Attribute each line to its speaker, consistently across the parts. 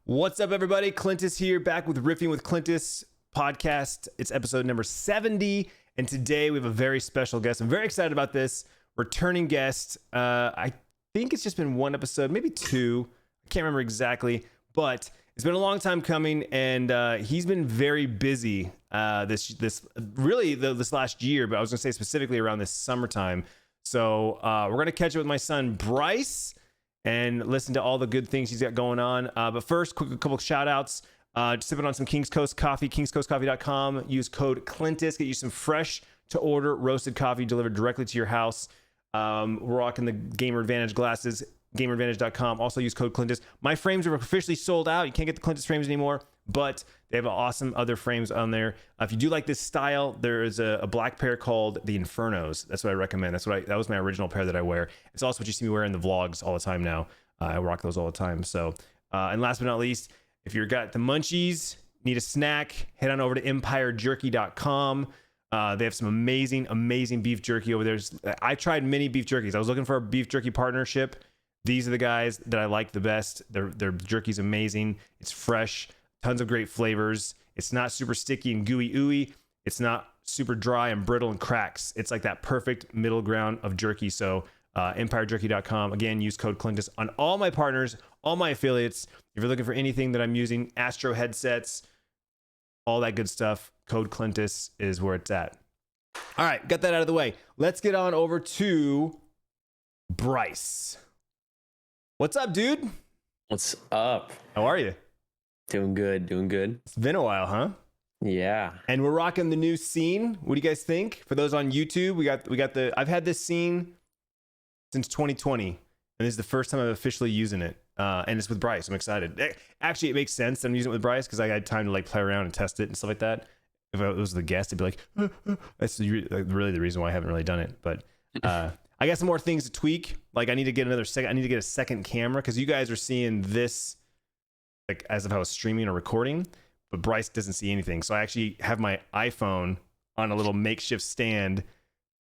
Speaker 1: What's up, everybody? Clintus here, back with Riffing with Clintus podcast. It's episode number 70, and today we have a very special guest. I'm very excited about this. Returning guest. I think it's just been one episode, maybe two. I can't remember exactly, but it's been a long time coming, and he's been very busy this last year, but I was going to say specifically around this summertime. So we're going to catch up with my son, Bryce, and listen to all the good things he's got going on. But first, a couple of shout outs. Just sipping on some King's Coast coffee, kingscoastcoffee.com. Use code Clintus. Get you some fresh to order roasted coffee delivered directly to your house. We're rocking the Gamer Advantage glasses, gameradvantage.com. Also use code Clintus. My frames are officially sold out. You can't get the Clintus frames anymore, but they have awesome other frames on there. If you do like this style, there is a black pair called the Infernos. That's what I recommend. That was my original pair that I wear. It's also what you see me wearing in the vlogs all the time now. I rock those all the time. So, and last but not least, if you've got the munchies, need a snack, head on over to empirejerky.com. They have some amazing beef jerky over there. I tried many beef jerkies. I was looking for a beef jerky partnership. These are the guys that I like the best. Their jerky's amazing. It's fresh, tons of great flavors. It's not super sticky and gooey ooey. It's not super dry and brittle and cracks. It's like that perfect middle ground of jerky. So empirejerky.com. Again, use code Clintus on all my partners, all my affiliates. If you're looking for anything that I'm using, Astro headsets, all that good stuff, code Clintus is where it's at. All right, got that out of the way. Let's get on over to Bryce. What's up, dude?
Speaker 2: What's up?
Speaker 1: How are you?
Speaker 2: Doing good.
Speaker 1: It's been a while, huh?
Speaker 2: Yeah.
Speaker 1: And we're rocking the new scene. What do you guys think? For those on YouTube, we got I've had this scene since 2020, and this is the first time I'm officially using it. And it's with Bryce. I'm excited. Actually, it makes sense that I'm using it with Bryce because I had time to like play around and test it and stuff like that. If I was the guest, it'd be like, that's really the reason why I haven't really done it. But I got some more things to tweak. Like I need to get a second camera because you guys are seeing this like as if I was streaming or recording, but Bryce doesn't see anything. So I actually have my iPhone on a little makeshift stand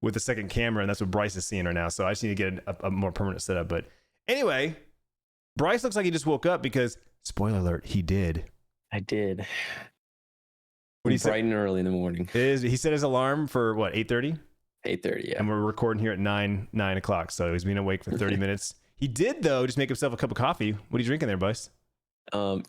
Speaker 1: with a second camera, and that's what Bryce is seeing right now. So I just need to get a more permanent setup. But anyway, Bryce looks like he just woke up because, spoiler alert, he did.
Speaker 2: I did.
Speaker 1: What do you say?
Speaker 2: Bright and early in the morning.
Speaker 1: He set his alarm for what, 8:30?
Speaker 2: 8:30, yeah.
Speaker 1: And we're recording here at 9 o'clock. So he's been awake for 30 minutes. He did, though, just make himself a cup of coffee. What are you drinking there, Bryce?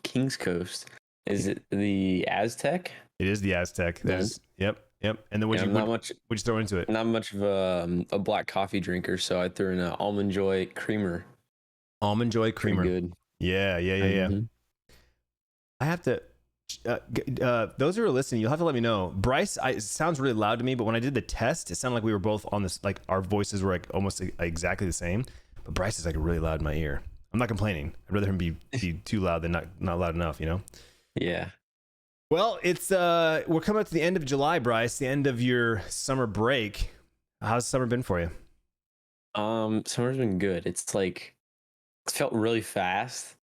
Speaker 2: King's Coast. Is it the Aztec?
Speaker 1: It is the Aztec.
Speaker 2: Yes.
Speaker 1: Yep. And then what'd you throw into it?
Speaker 2: Not much of a black coffee drinker, so I threw in an Almond Joy creamer.
Speaker 1: Almond Joy creamer.
Speaker 2: Pretty good.
Speaker 1: Yeah.
Speaker 2: Mm-hmm.
Speaker 1: I have to. Those who are listening, you'll have to let me know. Bryce, it sounds really loud to me, but when I did the test, it sounded like we were both on this. Like our voices were like almost exactly the same. But Bryce is like really loud in my ear. I'm not complaining. I'd rather him be too loud than not loud enough, you know?
Speaker 2: Yeah.
Speaker 1: Well, it's we're coming up to the end of July, Bryce, the end of your summer break. How's summer been for you?
Speaker 2: Summer's been good. It's felt really fast.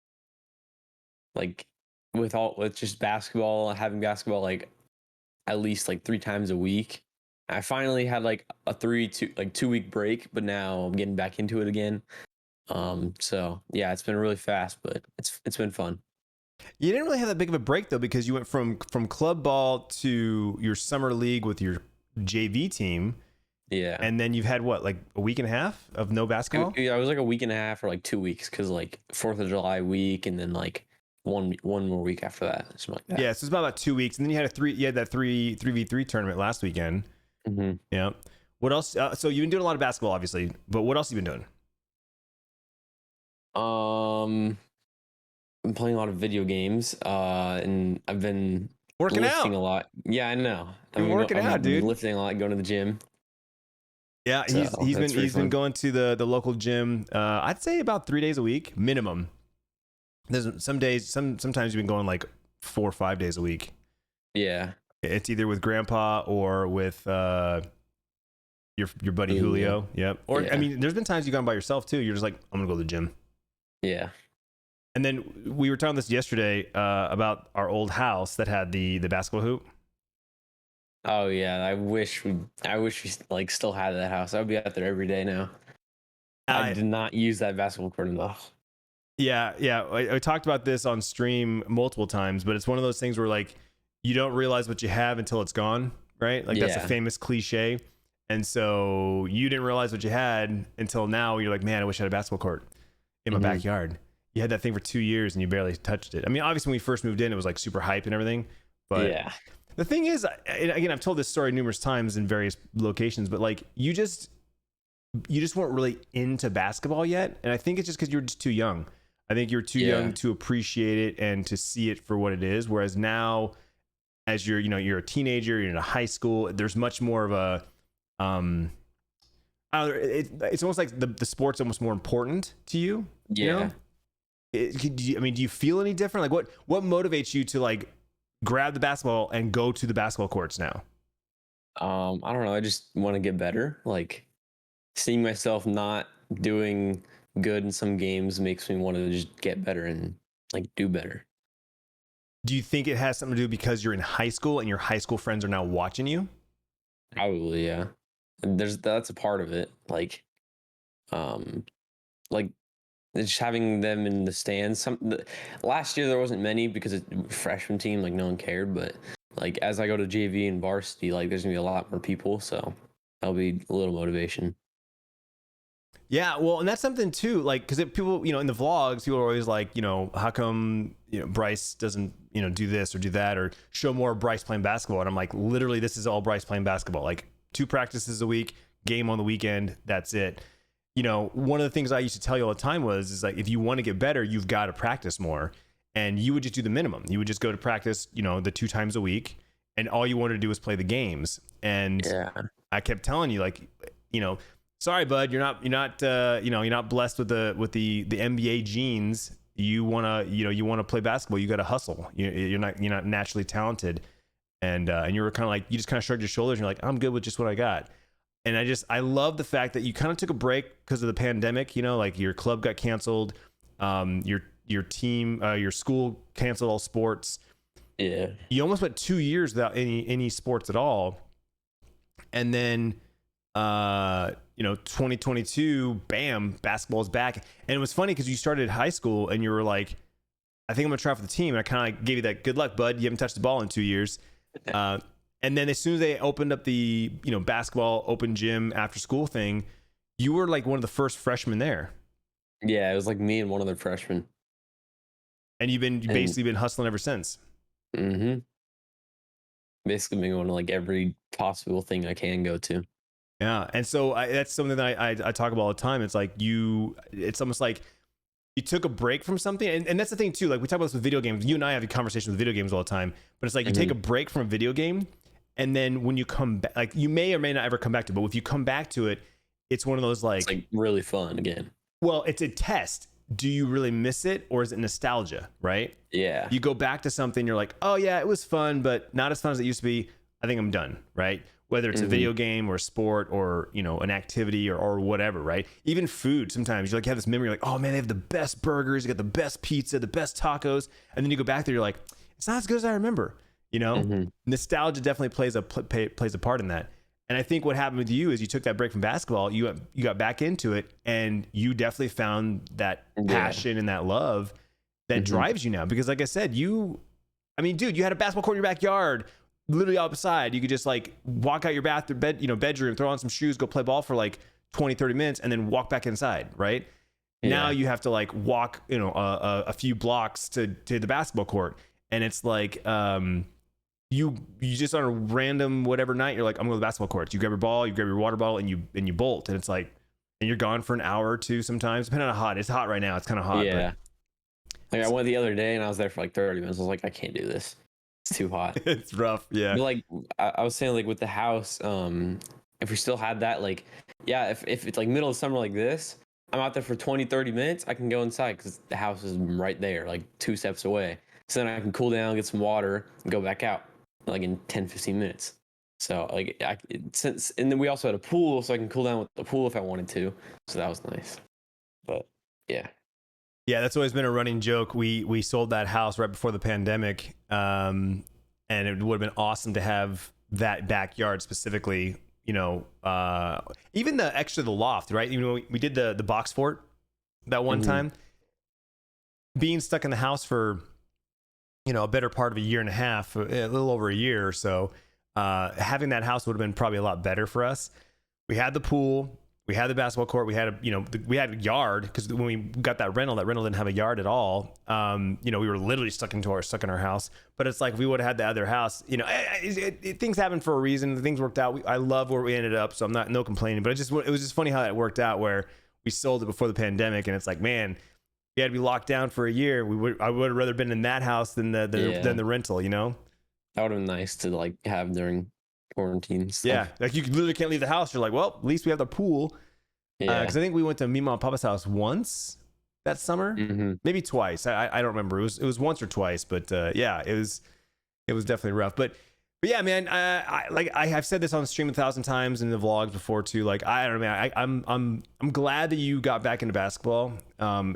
Speaker 2: Like with just basketball, having basketball like at least like 3 times a week. I finally had like a 2 week break, but now I'm getting back into it again. So yeah, it's been really fast, but it's been fun.
Speaker 1: You didn't really have that big of a break though, because you went from club ball to your summer league with your JV team.
Speaker 2: Yeah.
Speaker 1: And then you've had what, like a week and a half of no basketball?
Speaker 2: Yeah, I was like a week and a half or like 2 weeks because like 4th of July week and then like one more week after that, something like that.
Speaker 1: Yeah, so it's about 2 weeks, and then you had that 3v3 tournament last weekend.
Speaker 2: Mm-hmm.
Speaker 1: Yeah. What else? So you've been doing a lot of basketball, obviously, but what else have you been doing?
Speaker 2: I'm playing a lot of video games, and I've been
Speaker 1: Working
Speaker 2: lifting
Speaker 1: out
Speaker 2: a lot. Yeah, I know.
Speaker 1: You're working out, dude.
Speaker 2: Lifting a lot, going to the gym.
Speaker 1: Yeah, he's been going to the local gym. I'd say about 3 days a week minimum. There's sometimes you've been going like 4 or 5 days a week.
Speaker 2: Yeah,
Speaker 1: it's either with Grandpa or with your buddy Julio. Yep. Or yeah. I mean, there's been times you've gone by yourself too. You're just like, I'm gonna go to the gym.
Speaker 2: Yeah.
Speaker 1: And then we were talking this yesterday about our old house that had the basketball hoop.
Speaker 2: Oh yeah, I wish we like still had that house. I would be out there every day now. I did not use that basketball court enough.
Speaker 1: Yeah. I talked about this on stream multiple times, but it's one of those things where like you don't realize what you have until it's gone, right? Like that's a
Speaker 2: Yeah.
Speaker 1: famous cliche. And so you didn't realize what you had until now. You're like, man, I wish I had a basketball court in my backyard. You had that thing for 2 years and you barely touched it. I mean, obviously when we first moved in, it was like super hype and everything. But
Speaker 2: Yeah.
Speaker 1: the thing is, and again, I've told this story numerous times in various locations, but like you just weren't really into basketball yet. And I think it's just because you're just too young. I think you're too young to appreciate it and to see it for what it is. Whereas now, as you're a teenager, you're in a high school, there's much more of a, I don't know, it's almost like the sport's almost more important to you.
Speaker 2: Yeah.
Speaker 1: You know? Do you feel any different? Like what motivates you to like grab the basketball and go to the basketball courts now?
Speaker 2: I don't know. I just want to get better. Like seeing myself not doing good in some games makes me want to just get better and like do better.
Speaker 1: Do you think it has something to do because you're in high school and your high school friends are now watching you?
Speaker 2: Probably, yeah. And that's a part of it. Like just having them in the stands. Last year there wasn't many because it's freshman team, like no one cared. But like as I go to JV and varsity, like there's gonna be a lot more people, so that'll be a little motivation.
Speaker 1: Yeah, well, and that's something too, like, because people, in the vlogs, people are always like, how come, Bryce doesn't, do this or do that or show more Bryce playing basketball? And I'm like, literally, this is all Bryce playing basketball. Like 2 practices a week, game on the weekend, that's it. One of the things I used to tell you all the time is like, if you want to get better, you've got to practice more. And you would just do the minimum. You would just go to practice, the 2 times a week, and all you wanted to do was play the games. And I kept telling you, like, sorry, bud, you're not blessed with the NBA genes. You wanna play basketball. You got to hustle. You're not naturally talented, and you were kind of like, you just kind of shrugged your shoulders and you're like, I'm good with just what I got. And I love the fact that you kind of took a break because of the pandemic. Like your club got canceled, your team, your school canceled all sports.
Speaker 2: Yeah,
Speaker 1: you almost went 2 years without any sports at all, and then 2022, bam, basketball's back. And it was funny because you started high school and you were like, I think I'm gonna try for the team. And I kind of like gave you that good luck, bud. You haven't touched the ball in 2 years. And then as soon as they opened up the basketball open gym after school thing, you were like one of the first freshmen there.
Speaker 2: Yeah, it was like me and one other freshman.
Speaker 1: And you've basically been hustling ever since.
Speaker 2: Basically been going to like every possible thing I can go to.
Speaker 1: Yeah, and so that's something that I talk about all the time. It's like it's almost like you took a break from something, and that's the thing too. Like we talk about this with video games. You and I have a conversation with video games all the time, but it's like you take a break from a video game, and then when you come back, like you may or may not ever come back to it, but if you come back to it, it's one of those like,
Speaker 2: it's like really fun again.
Speaker 1: Well, it's a test. Do you really miss it, or is it nostalgia, right?
Speaker 2: Yeah.
Speaker 1: You go back to something, you're like, oh yeah, it was fun, but not as fun as it used to be. I think I'm done, right? Whether it's a video game or a sport or, an activity or whatever, right? Even food, sometimes you have this memory, like, oh man, they have the best burgers, you got the best pizza, the best tacos. And then you go back there, you're like, it's not as good as I remember, Nostalgia definitely plays a part in that. And I think what happened with you is you took that break from basketball, you got back into it, and you definitely found that passion and that love that drives you now. Because like I said, dude, you had a basketball court in your backyard, literally outside. You could just like walk out your bedroom, throw on some shoes, go play ball for like 20, 30 minutes, and then walk back inside, right? Yeah. Now you have to like walk, a few blocks to the basketball court. And it's like, you just on a random whatever night, you're like, I'm going to the basketball court. You grab your ball, you grab your water bottle, and you bolt. And it's like, and you're gone for an hour or two sometimes, depending on how hot. It's hot right now. It's kind of hot.
Speaker 2: Yeah. Like I went the other day and I was there for like 30 minutes. I was like, I can't do this. It's too hot.
Speaker 1: It's rough. Yeah.
Speaker 2: But like I was saying, like with the house, if we still had that, like, yeah, if it's like middle of summer like this, I'm out there for 20, 30 minutes. I can go inside because the house is right there, like 2 steps away. So then I can cool down, get some water, and go back out like in 10, 15 minutes. So like and then we also had a pool, so I can cool down with the pool if I wanted to. So that was nice. But yeah.
Speaker 1: Yeah, that's always been a running joke. We sold that house right before the pandemic, and it would have been awesome to have that backyard specifically. Even the loft, right? We did the box fort that one time. being stuck in the house for, a better part of a year and a half, a little over a year or so, having that house would have been probably a lot better for us. We had the pool, we had the basketball court, we had we had a yard, because when we got that rental didn't have a yard at all. We were literally stuck in our house. But it's like, if we would have had the other house, things happen for a reason. Things worked out. I love where we ended up, so I'm no complaining. But it was just funny how that worked out, where we sold it before the pandemic, and it's like, man, we had to be locked down for a year. I would have rather been in that house than the rental.
Speaker 2: That would have been nice to like have during quarantine stuff.
Speaker 1: Yeah, like you literally can't leave the house. You're like, well, at least we have the pool. Yeah, because I think we went to me, mom, and papa's house once that summer, maybe twice. I don't remember. It was once or twice, but yeah, it was definitely rough. But yeah, man, I have said this on the stream 1,000 times in the vlogs before too. Like, I don't know, man. I'm glad that you got back into basketball.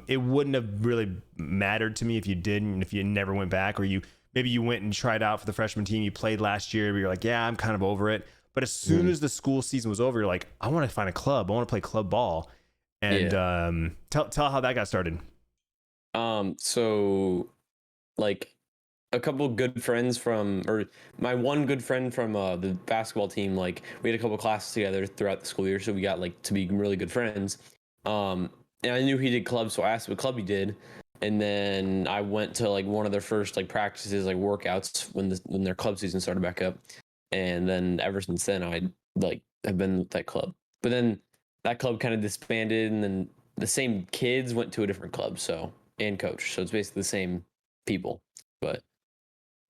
Speaker 1: It wouldn't have really mattered to me if you didn't, if you never went back, or maybe you went and tried out for the freshman team. You played last year, but you're like, yeah, I'm kind of over it. But as soon as the school season was over, you're like, I want to find a club. I want to play club ball. And tell how that got started.
Speaker 2: So like a couple good friends my one good friend from the basketball team, like we had a couple classes together throughout the school year, so we got like to be really good friends. And I knew he did clubs, so I asked what club he did. And then I went to like one of their first like practices, like workouts when their club season started back up. And then ever since then, I like have been with that club. But then that club kind of disbanded, and then the same kids went to a different club, and coach. So it's basically the same people. But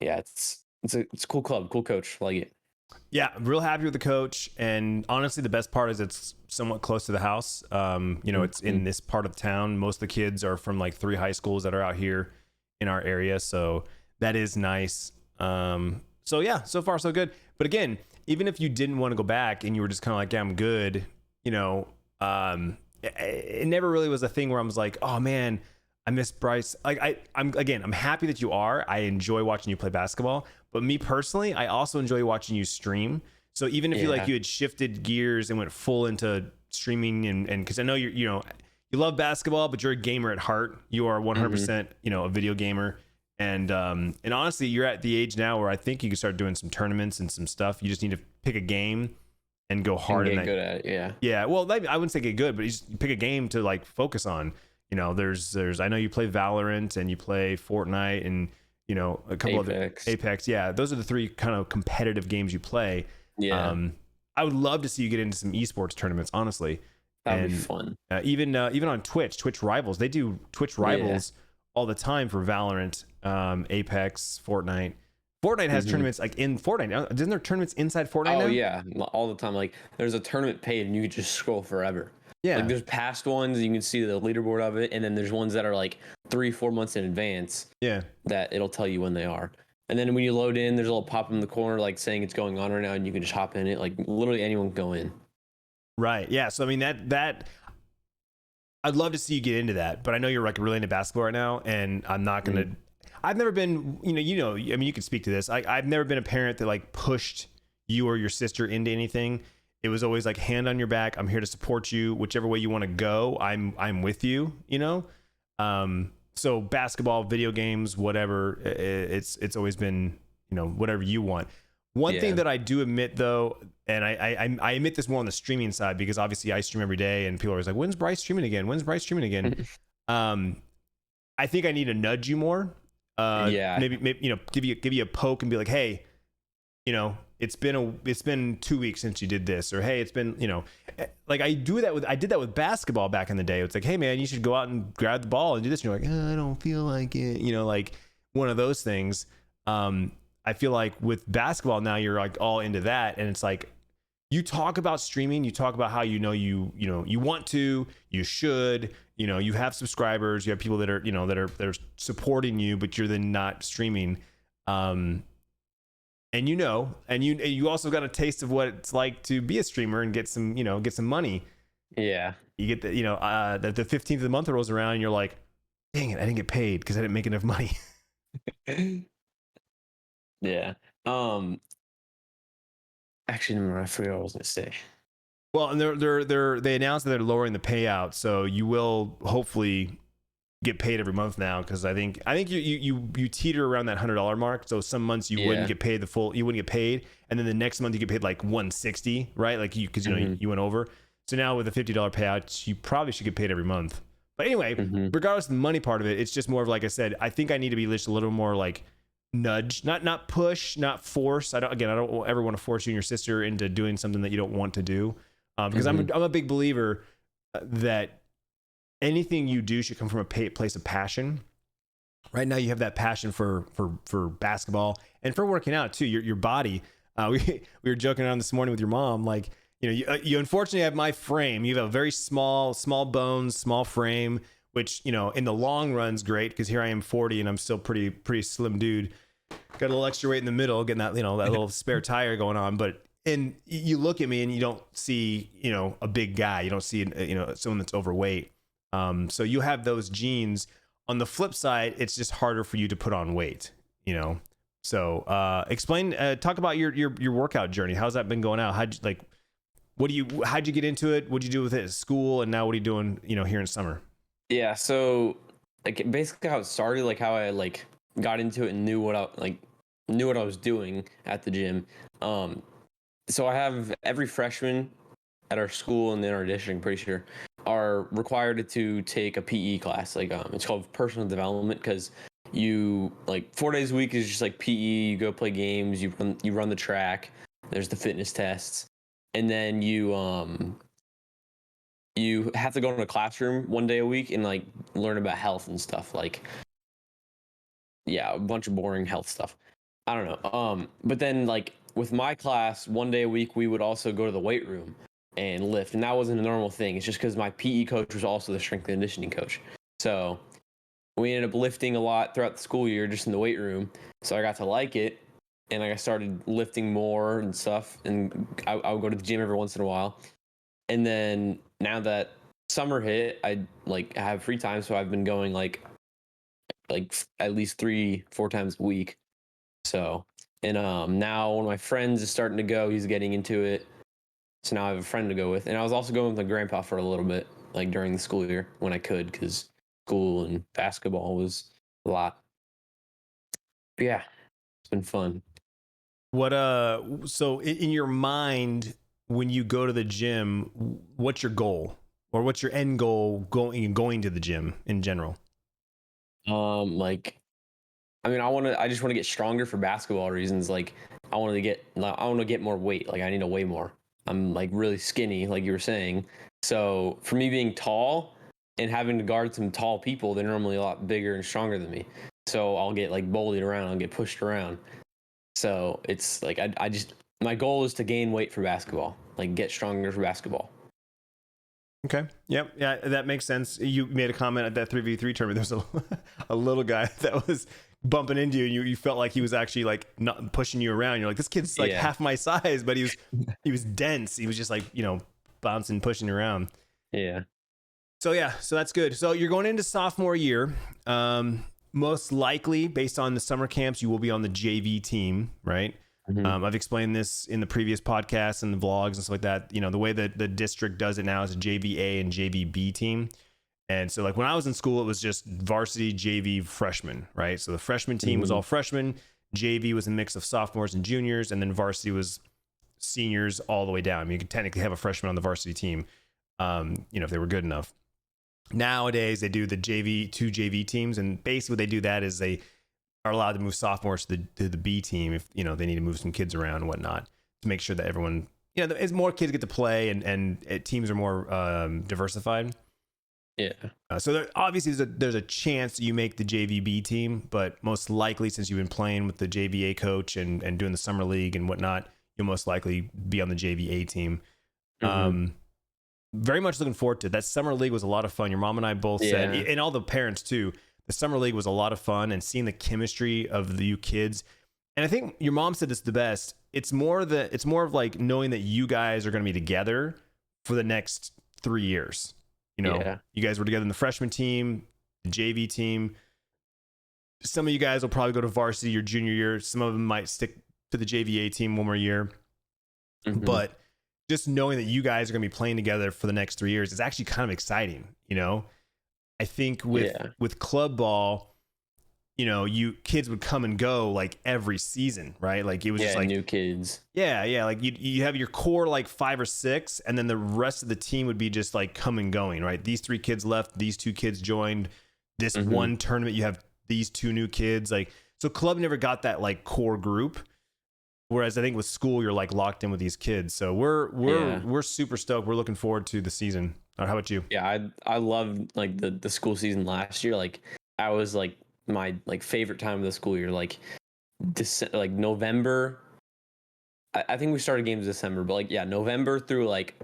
Speaker 2: yeah, it's a cool club, cool coach. I like it.
Speaker 1: Yeah, I'm real happy with the coach. And honestly, the best part is it's somewhat close to the house. It's in this part of town. Most of the kids are from like 3 high schools that are out here in our area. So that is nice. So yeah, so far so good. But again, even if you didn't want to go back and you were just kind of like, yeah, I'm good, it never really was a thing where I was like, oh man, I miss Bryce. Like I'm happy that you are. I enjoy watching you play basketball. But me personally, I also enjoy watching you stream. So even if you had shifted gears and went full into streaming, and because I know you love basketball, but you're a gamer at heart. You are 100%, a video gamer. And honestly, you're at the age now where I think you can start doing some tournaments and some stuff. You just need to pick a game and go hard
Speaker 2: and get good at it. Yeah.
Speaker 1: Yeah. Well, I wouldn't say get good, but you just pick a game to like focus on. There's I know you play Valorant and you play Fortnite and a couple of Apex. Yeah, those are the 3 kind of competitive games you play.
Speaker 2: Yeah.
Speaker 1: I would love to see you get into some esports tournaments, honestly.
Speaker 2: That'd be fun.
Speaker 1: Even on Twitch Rivals, they do Twitch Rivals all the time for Valorant, Apex, Fortnite. Fortnite has tournaments like in Fortnite. Isn't there tournaments inside Fortnite now?
Speaker 2: Oh yeah, all the time. Like there's a tournament page and you can just scroll forever.
Speaker 1: Yeah.
Speaker 2: Like there's past ones, you can see the leaderboard of it, and then there's ones that are like 3-4 months in advance.
Speaker 1: Yeah. That
Speaker 2: it'll tell you when they are. And then when you load in, there's a little pop in the corner like saying it's going on right now, and you can just hop in it. Like literally anyone can go in.
Speaker 1: Right. Yeah. So I mean that I'd love to see you get into that, but I know you're like really into basketball right now, and I'm not gonna. I've never been, I mean, you can speak to this. I've never been a parent that like pushed you or your sister into anything. It was always like hand on your back. I'm here to support you, whichever way you want to go. I'm with you. So basketball, video games, whatever. It's always been whatever you want. One thing that I do admit though, and I admit this more on the streaming side because obviously I stream every day and people are always like, when's Bryce streaming again? When's Bryce streaming again? I think I need to nudge you more. Maybe give you a poke and be like, hey, it's been 2 weeks since you did this, or hey, it's been like I did that with basketball back in the day. It's like, hey man, you should go out and grab the ball and do this. And you're like, I don't feel like it, like one of those things. I feel like with basketball now you're like all into that, and it's like you talk about streaming, you talk about how you want to, you should, you have subscribers, you have people that are that are supporting you, but you're then not streaming. And you also got a taste of what it's like to be a streamer and get some money.
Speaker 2: Yeah.
Speaker 1: You get the 15th of the month rolls around and you're like, dang it, I didn't get paid because I didn't make enough money.
Speaker 2: Yeah. Actually, no, I forgot what I was gonna say.
Speaker 1: Well, and they announced that they're lowering the payout, so you will hopefully get paid every month now, because I think you teeter around that $100 mark. So some months you wouldn't get paid you wouldn't get paid, and then the next month you get paid like $160, right? Like because you went over. So now with a $50 payout, you probably should get paid every month. But anyway, regardless of the money part of it, it's just more of, like I said, I think I need to be just a little more like nudge, not push, not force. I don't ever want to force you and your sister into doing something that you don't want to do, because I'm a big believer that anything you do should come from a place of passion. Right now you have that passion for basketball and for working out too. Your body. We were joking around this morning with your mom, like, you unfortunately have my frame. You have a very small bones, small frame, which, in the long run's great, because here I am 40 and I'm still pretty slim dude. Got a little extra weight in the middle, getting that, that little spare tire going on. And you look at me and you don't see, a big guy. You don't see, someone that's overweight. So you have those genes. On the flip side, it's just harder for you to put on weight, So talk about your workout journey. How's that been going out? How'd you get into it? What'd you do with it at school? And now what are you doing, here in summer?
Speaker 2: Yeah. So like basically how it started, like how I like got into it and knew what I was doing at the gym. So I have every freshman at our school and in our district, I'm pretty sure, are required to take a PE class. Like it's called personal development, because you like 4 days a week is just like PE. You go play games, you run the track. There's the fitness tests, and then you have to go in a classroom 1 day a week and like learn about health and stuff. Like, yeah, a bunch of boring health stuff. I don't know. But then like with my class, 1 day a week, we would also go to the weight room and lift. And that wasn't a normal thing. It's just because my PE coach was also the strength and conditioning coach. So we ended up lifting a lot throughout the school year just in the weight room. So I got to like it, and I started lifting more and stuff. And I would go to the gym every once in a while. And then now that summer hit, I have free time. So I've been going like at least 3-4 times a week. So, and now one of my friends is starting to go. He's getting into it. So now I have a friend to go with. And I was also going with my grandpa for a little bit, like during the school year when I could, because school and basketball was a lot. But yeah, it's been fun.
Speaker 1: So in your mind, when you go to the gym, what's your goal, or what's your end goal going to the gym in general?
Speaker 2: I just want to get stronger for basketball reasons. Like I want to get more weight. Like I need to weigh more. I'm like really skinny, like you were saying. So for me being tall and having to guard some tall people, they're normally a lot bigger and stronger than me. So I'll get like bullied around, I'll get pushed around. So it's like my goal is to gain weight for basketball, like get stronger for basketball.
Speaker 1: Okay. Yep. Yeah, that makes sense. You made a comment at that 3v3 tournament. There was a little guy that was bumping into you, and you felt like he was actually like not pushing you around. You're like, this kid's like half my size, but he was dense. He was just like, bouncing, pushing around.
Speaker 2: Yeah.
Speaker 1: So that's good. So you're going into sophomore year. Most likely, based on the summer camps, you will be on the JV team, right? Mm-hmm. I've explained this in the previous podcasts and the vlogs and stuff like that. The way that the district does it now is a JVA and JVB team. And so like when I was in school, it was just varsity, JV, freshmen, right? So the freshman team was all freshmen. JV was a mix of sophomores and juniors. And then varsity was seniors all the way down. I mean, you could technically have a freshman on the varsity team, if they were good enough. Nowadays, they do the two JV teams. And basically what they do that is they are allowed to move sophomores to the B team if, they need to move some kids around and whatnot to make sure that everyone, as more kids get to play and teams are more diversified.
Speaker 2: Yeah.
Speaker 1: So obviously there's a chance you make the JVB team, but most likely since you've been playing with the JVA coach and doing the summer league and whatnot, you'll most likely be on the JVA team. Very much looking forward to it. That summer league was a lot of fun. Your mom and I both said, and all the parents too, the summer league was a lot of fun, and seeing the chemistry of you kids. And I think your mom said this the best. It's more of like knowing that you guys are going to be together for the next 3 years. You guys were together in the freshman team, the JV team. Some of you guys will probably go to varsity your junior year. Some of them might stick to the JVA team one more year. But just knowing that you guys are going to be playing together for the next 3 years is actually kind of exciting. I I think with club ball, you know, kids would come and go like every season, right? Like it was just like
Speaker 2: new kids.
Speaker 1: Yeah. Like you have your core like 5 or 6, and then the rest of the team would be just like come and going, right? These 3 kids left, these 2 kids joined. This one tournament, you have these 2 new kids. Like, so club never got that like core group. Whereas I think with school, you're like locked in with these kids. So we're super stoked. We're looking forward to the season. How about you?
Speaker 2: Yeah, I loved like the school season last year. Like I was like my like favorite time of the school year, like like November. I think we started games December, but like November through like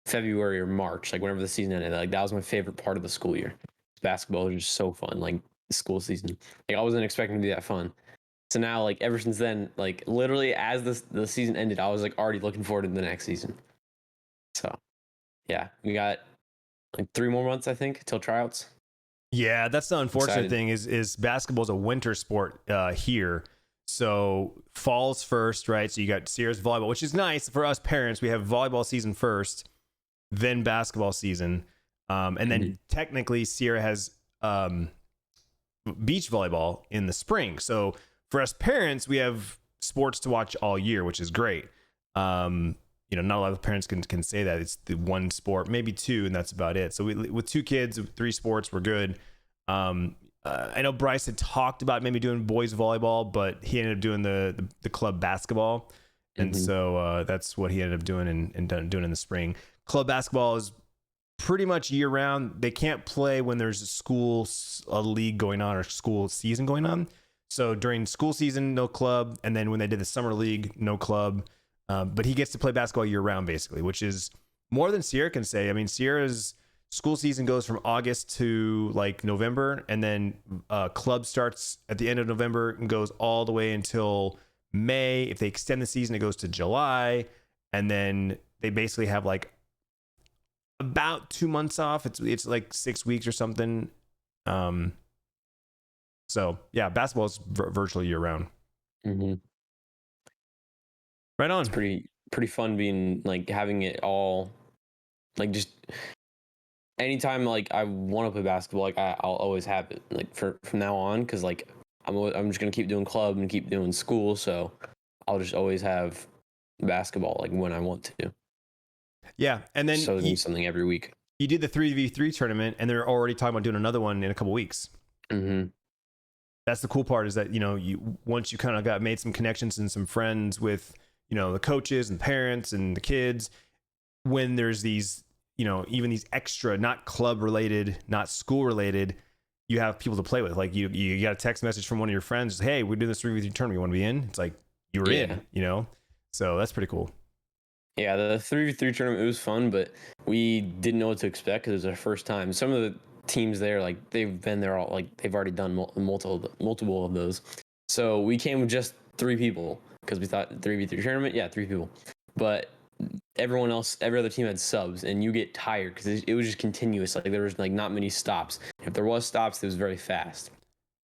Speaker 2: February or March, like whenever the season ended, like that was my favorite part of the school year. Basketball was just so fun, like the school season. Like I wasn't expecting to be that fun. So now, like ever since then, like literally as the season ended, I was like already looking forward to the next season. So yeah, we got like 3 more months, I think, till tryouts.
Speaker 1: Yeah, that's the unfortunate thing is basketball is a winter sport here. So fall's first, right? So you got Sierra's volleyball, which is nice for us parents. We have volleyball season first, then basketball season. And then technically Sierra has beach volleyball in the spring. So for us parents, we have sports to watch all year, which is great. You know, not a lot of parents can say that. It's the one sport, maybe 2, and that's about it. So with 2 kids, 3 sports, we're good. I know Bryce had talked about maybe doing boys volleyball, but he ended up doing the club basketball. And so that's what he ended up doing and doing in the spring. Club basketball is pretty much year round. They can't play when there's a league going on or school season going on. So during school season, no club. And then when they did the summer league, no club. But he gets to play basketball year round, basically, which is more than Sierra can say. I mean, Sierra's school season goes from August to like November, and then club starts at the end of November and goes all the way until May. If they extend the season, it goes to July, and then they basically have like about 2 months off. It's like 6 weeks or something. So yeah, basketball is virtually year round. Right on.
Speaker 2: It's pretty fun being like having it all, like just anytime like I want to play basketball, like I'll always have it like from now on, because like I'm just gonna keep doing club and keep doing school, so I'll just always have basketball like when I want to.
Speaker 1: Yeah, and then
Speaker 2: so doing something every week.
Speaker 1: You did the 3v3 tournament, and they're already talking about doing another one in a couple weeks. That's the cool part, is that, you know, once you kind of made some connections and some friends with, you know, the coaches and parents and the kids, when there's these, you know, even these extra, not club related, not school related, you have people to play with. Like you got a text message from one of your friends, hey, we're doing this 3v3 tournament, you want to be in? It's like, you were in, you know? So that's pretty cool.
Speaker 2: Yeah, the 3v3 tournament, it was fun, but we didn't know what to expect because it was our first time. Some of the teams there, like they've been there all, like they've already done multiple of those. So we came with just 3 people because we thought 3v3 tournament, 3 people. But everyone else, every other team had subs, and you get tired because it was just continuous. Like there was like not many stops. If there was stops, it was very fast.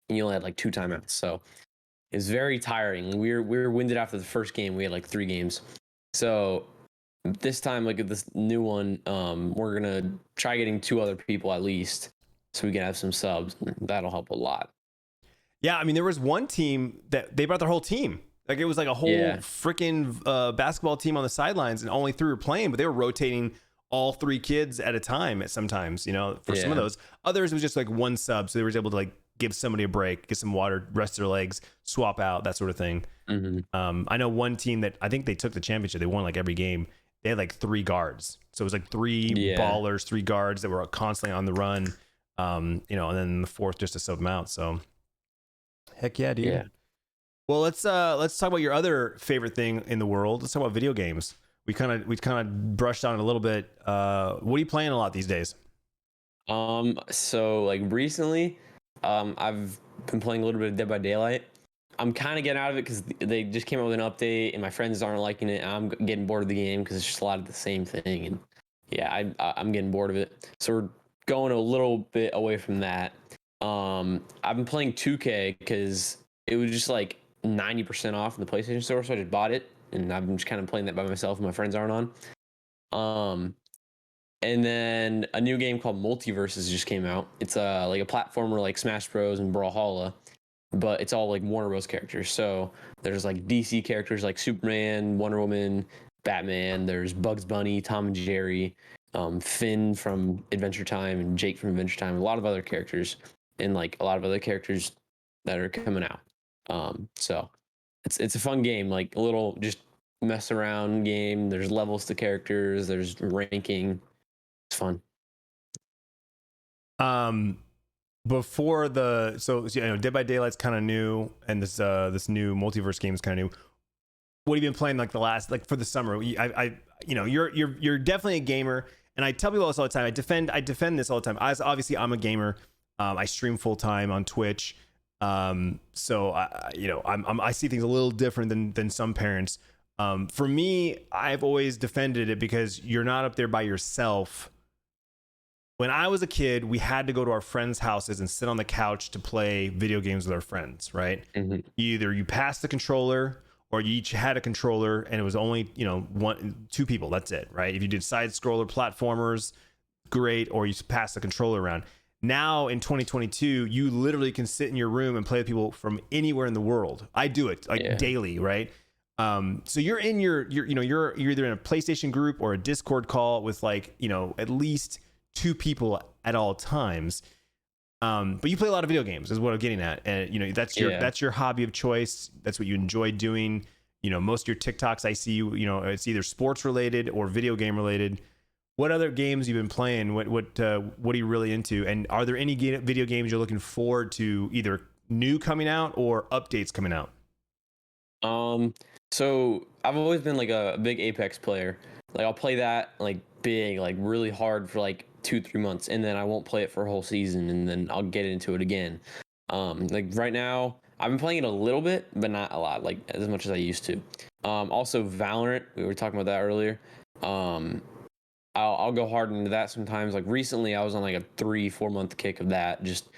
Speaker 2: And you only had like 2 timeouts, so it was very tiring. We were winded after the first game. We had like 3 games. So this time, like at this new one, we're gonna try getting 2 other people at least, so we can have some subs. That'll help a lot.
Speaker 1: Yeah, I mean, there was one team that they brought their whole team. Like it was like a whole freaking basketball team on the sidelines, and only 3 were playing, but they were rotating all 3 kids at a time at sometimes, you know, for some of those. Others, it was just like one sub, so they were able to like give somebody a break, get some water, rest their legs, swap out, that sort of thing. I know one team that I think they took the championship. They won like every game. They had like 3 guards. So it was like 3 ballers, 3 guards that were constantly on the run. You know, and then the 4th just to sub them out. So heck yeah, dude. Yeah. Well, let's talk about your other favorite thing in the world. Let's talk about video games. We kind of brushed on it a little bit. What are you playing a lot these days?
Speaker 2: So like recently, I've been playing a little bit of Dead by Daylight. I'm kind of getting out of it because they just came out with an update, and my friends aren't liking it. And I'm getting bored of the game because it's just a lot of the same thing. And yeah, I'm getting bored of it. So we're going a little bit away from that. I've been playing 2K because it was just like 90% off in the PlayStation Store, so I just bought it, and I'm just kind of playing that by myself, and my friends aren't on. And then a new game called Multiverses just came out. It's like a platformer like Smash Bros and Brawlhalla, but it's all like Warner Bros characters. So there's like DC characters like Superman, Wonder Woman, Batman. There's Bugs Bunny, Tom and Jerry, Finn from Adventure Time, and Jake from Adventure Time. A lot of other characters, and like a lot of other characters that are coming out. So it's a fun game, like a little just mess around game. There's levels to characters. There's ranking. It's fun.
Speaker 1: Before Dead by Daylight's kind of new, and this new multiverse game is kind of new. What have you been playing like the last, like for the summer? You're definitely a gamer, and I tell people this all the time. I defend this all the time. Obviously I'm a gamer. I stream full time on Twitch. So I see things a little different than some parents. For me, I've always defended it because you're not up there by yourself. When I was a kid, we had to go to our friends' houses and sit on the couch to play video games with our friends, right?
Speaker 2: Mm-hmm.
Speaker 1: Either you passed the controller or you each had a controller and it was only, two people. That's it, right? If you did side scroller platformers, great, or you pass the controller around. Now in 2022, you literally can sit in your room and play with people from anywhere in the world. I do it daily, right? So you're in you're either in a PlayStation group or a Discord call with at least two people at all times. But you play a lot of video games is what I'm getting at. And that's your hobby of choice. That's what you enjoy doing. Most of your TikToks I see it's either sports related or video game related. What other games you've been playing? What are you really into? And are there any video games you're looking forward to, either new coming out or updates coming out?
Speaker 2: So I've always been like a big Apex player. Like I'll play that like big, like really hard for like 2-3 months, and then I won't play it for a whole season, and then I'll get into it again. Like right now I've been playing it a little bit, but not a lot, like as much as I used to. Also Valorant, we were talking about that earlier. I'll go hard into that sometimes. Like recently I was on like a 3-4 month kick of that, just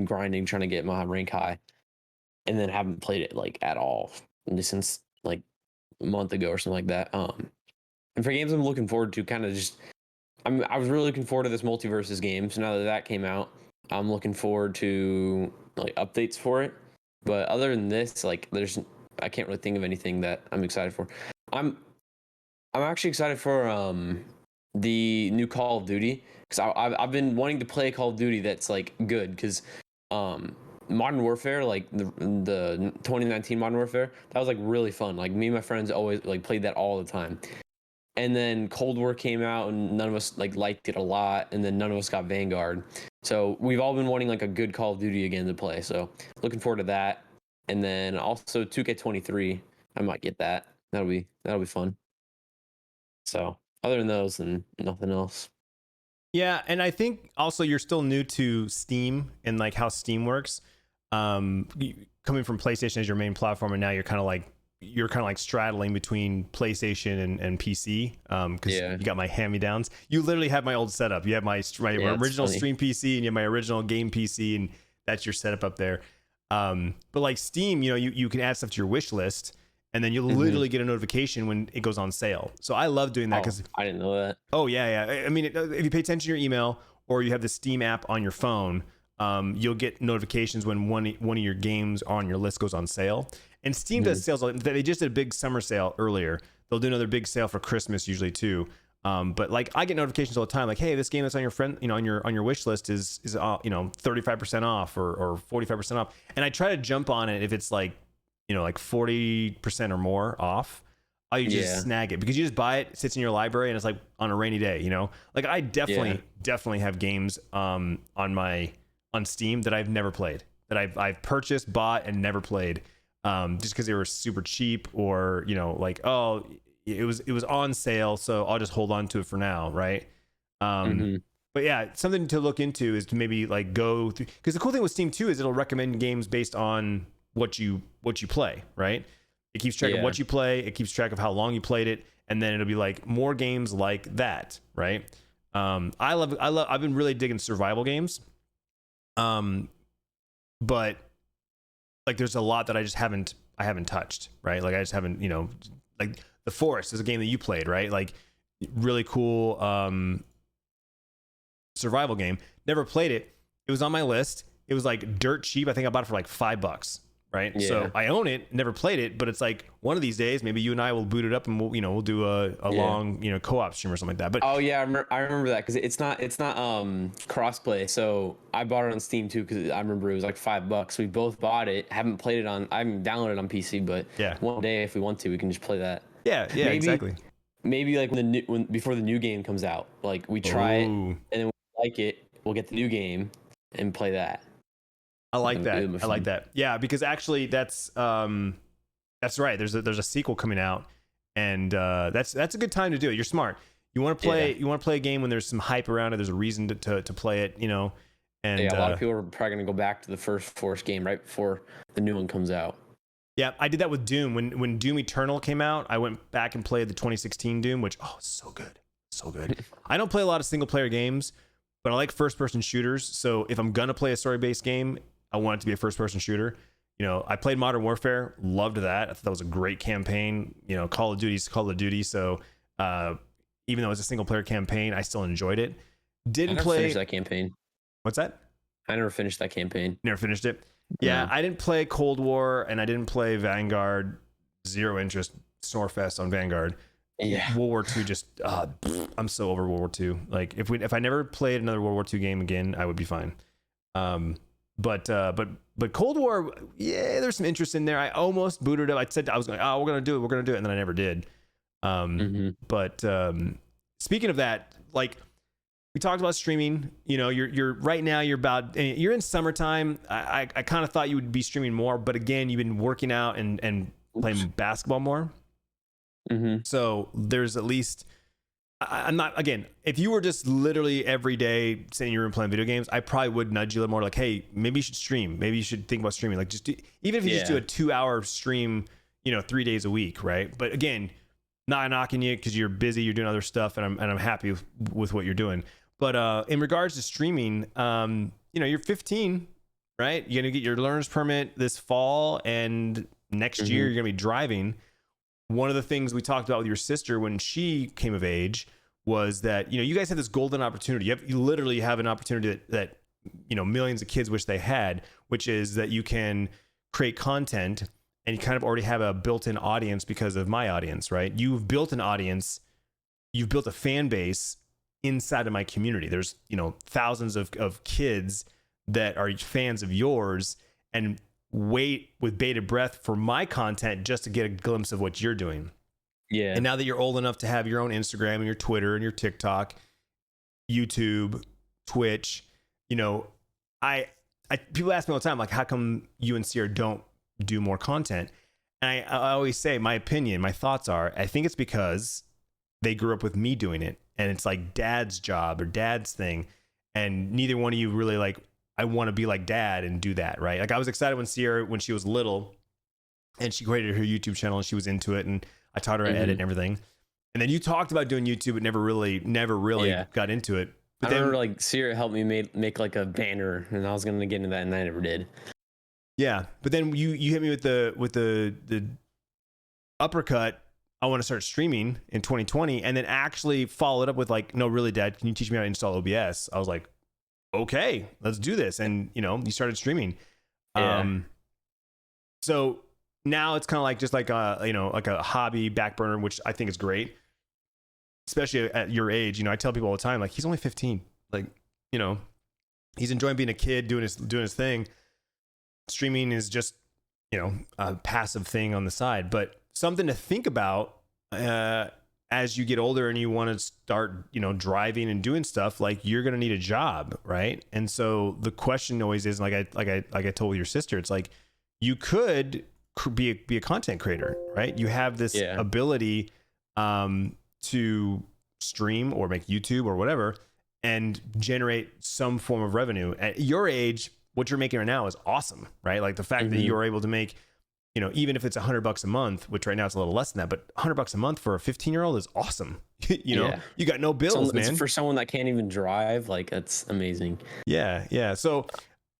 Speaker 2: grinding, trying to get my rank high, and then haven't played it like at all since like a month ago or something like that. And for games I'm looking forward to, kind of just I was really looking forward to this Multiverses game. So now that came out, I'm looking forward to like updates for it. But other than this, like I can't really think of anything that I'm excited for. I'm actually excited for the new Call of Duty, because I've been wanting to play a Call of Duty that's like good, because Modern Warfare, like the 2019 Modern Warfare, that was like really fun. Like me and my friends always like played that all the time. And then Cold War came out and none of us like liked it a lot, and then none of us got Vanguard. So we've all been wanting like a good Call of Duty again to play. So looking forward to that. And then also 2K23, I might get that. That'll be fun. So other than those, and nothing else.
Speaker 1: Yeah, and I think also you're still new to Steam and like how Steam works. Coming from PlayStation as your main platform, and now you're kind of like straddling between PlayStation and PC, because you got my hand-me-downs. You literally have my old setup. You have my original stream PC, and you have my original game PC, and that's your setup up there. But like Steam, you can add stuff to your wish list, and then you'll literally get a notification when it goes on sale. So I love doing that, because
Speaker 2: I didn't know that.
Speaker 1: Oh yeah. I mean, if you pay attention to your email, or you have the Steam app on your phone, you'll get notifications when one of your games on your list goes on sale. And Steam does sales. They just did a big summer sale earlier. They'll do another big sale for Christmas usually too. But like I get notifications all the time, like, hey, this game that's on your friend, on your wish list is 35% off or 45% off. And I try to jump on it if it's like 40% or more off. You just snag it, because you just buy it, sits in your library, and it's like on a rainy day, like I definitely have games on Steam that I've never played, that I've purchased, bought, and never played, just because they were super cheap, or it was on sale, so I'll just hold on to it for now, right? But yeah, something to look into is to maybe like go through, because the cool thing with Steam too is it'll recommend games based on what you play, right? It keeps track of what you play, it keeps track of how long you played it, and then it'll be like more games like that, right? I've been really digging survival games, but like there's a lot that I haven't touched, right? Like I just haven't, like The Forest is a game that you played, right? Like really cool. survival game. Never played it. It was on my list. It was like dirt cheap. I think I bought it for like $5. Right.
Speaker 2: Yeah.
Speaker 1: So I own it, never played it, but it's like one of these days, maybe you and I will boot it up and we'll do a long, co-op stream or something like that. But
Speaker 2: oh yeah, I remember that because it's not crossplay. So I bought it on Steam too because I remember it was like $5. We both bought it. I haven't downloaded it on PC, but
Speaker 1: yeah,
Speaker 2: one day if we want to, we can just play that.
Speaker 1: Yeah, exactly.
Speaker 2: Maybe like before the new game comes out, like we try it and then we like it, we'll get the new game and play that.
Speaker 1: I like that. I like that. Yeah, because actually that's right. There's a sequel coming out, and that's a good time to do it. You're smart. You want to play a game when there's some hype around it. There's a reason to play it, And
Speaker 2: a lot of people are probably gonna go back to the first Force game right before the new one comes out.
Speaker 1: Yeah, I did that with Doom. When Doom Eternal came out, I went back and played the 2016 Doom, which it's so good, so good. I don't play a lot of single player games, but I like first person shooters. So if I'm gonna play a story based game, I want it to be a first-person shooter. I played Modern Warfare, loved that. I thought that was a great campaign. Call of Duty's Call of Duty, so even though it was a single-player campaign, I still enjoyed it.
Speaker 2: I never finished that campaign.
Speaker 1: What's that?
Speaker 2: I never finished that campaign.
Speaker 1: Never finished it? Yeah, I didn't play Cold War, and I didn't play Vanguard. Zero interest. Snorefest on Vanguard.
Speaker 2: Yeah.
Speaker 1: World War II just... I'm so over World War II. Like, if I never played another World War II game again, I would be fine. But Cold War, yeah, there's some interest in there. I almost booted it. I said I was going, we're gonna do it, and then I never did. But speaking of that, like we talked about streaming. You're right now. You're in summertime. I kind of thought you would be streaming more, but again, you've been working out and playing basketball more. So there's at least. I'm not, again, if you were just literally every day sitting in your room playing video games, I probably would nudge you a little more like, hey, maybe you should stream. Maybe you should think about streaming. Like even if you just do a 2-hour stream, 3 days a week. Right. But again, not knocking you because you're busy, you're doing other stuff, and I'm happy with what you're doing. But in regards to streaming, you're 15, right? You're going to get your learner's permit this fall, and next year you're going to be driving. One of the things we talked about with your sister when she came of age was that, you guys have this golden opportunity. You literally have an opportunity that millions of kids wish they had, which is that you can create content and you kind of already have a built-in audience because of my audience, right? You've built an audience, you've built a fan base inside of my community. There's, thousands of kids that are fans of yours and wait with bated breath for my content just to get a glimpse of what you're doing.
Speaker 2: Yeah.
Speaker 1: And now that you're old enough to have your own Instagram and your Twitter and your TikTok, YouTube, Twitch, I people ask me all the time, like, how come you and Sierra don't do more content? And I always say my opinion, my thoughts are, I think it's because they grew up with me doing it, and it's like dad's job or dad's thing, and neither one of you really like, I want to be like dad and do that, right? Like I was excited when Sierra, when she was little and she created her YouTube channel and she was into it, and I taught her how to edit and everything. And then you talked about doing YouTube, but never really got into it. But
Speaker 2: I remember like Sierra helped me make like a banner, and I was going to get into that, and I never did. Yeah.
Speaker 1: But then you hit me with the uppercut. I want to start streaming in 2020, and then actually followed up with like, no, really, Dad, can you teach me how to install OBS? I was like, okay, let's do this. And you started streaming. So now it's kind of like just like like a hobby back burner, which I think is great, especially at your age. I tell people all the time, like, he's only 15, like, he's enjoying being a kid, doing his thing. Streaming is just, a passive thing on the side, but something to think about as you get older and you want to start, driving and doing stuff. Like, you're going to need a job, right? And so the question always is, like I told your sister, it's like, you could be a content creator, right? You have this ability to stream or make YouTube or whatever and generate some form of revenue. At your age, what you're making right now is awesome, right? Like the fact that you're able to make, even if it's $100 a month, which right now it's a little less than that, but $100 a month for a 15-year-old is awesome. You got no bills, man.
Speaker 2: For someone that can't even drive, like, that's amazing.
Speaker 1: Yeah. So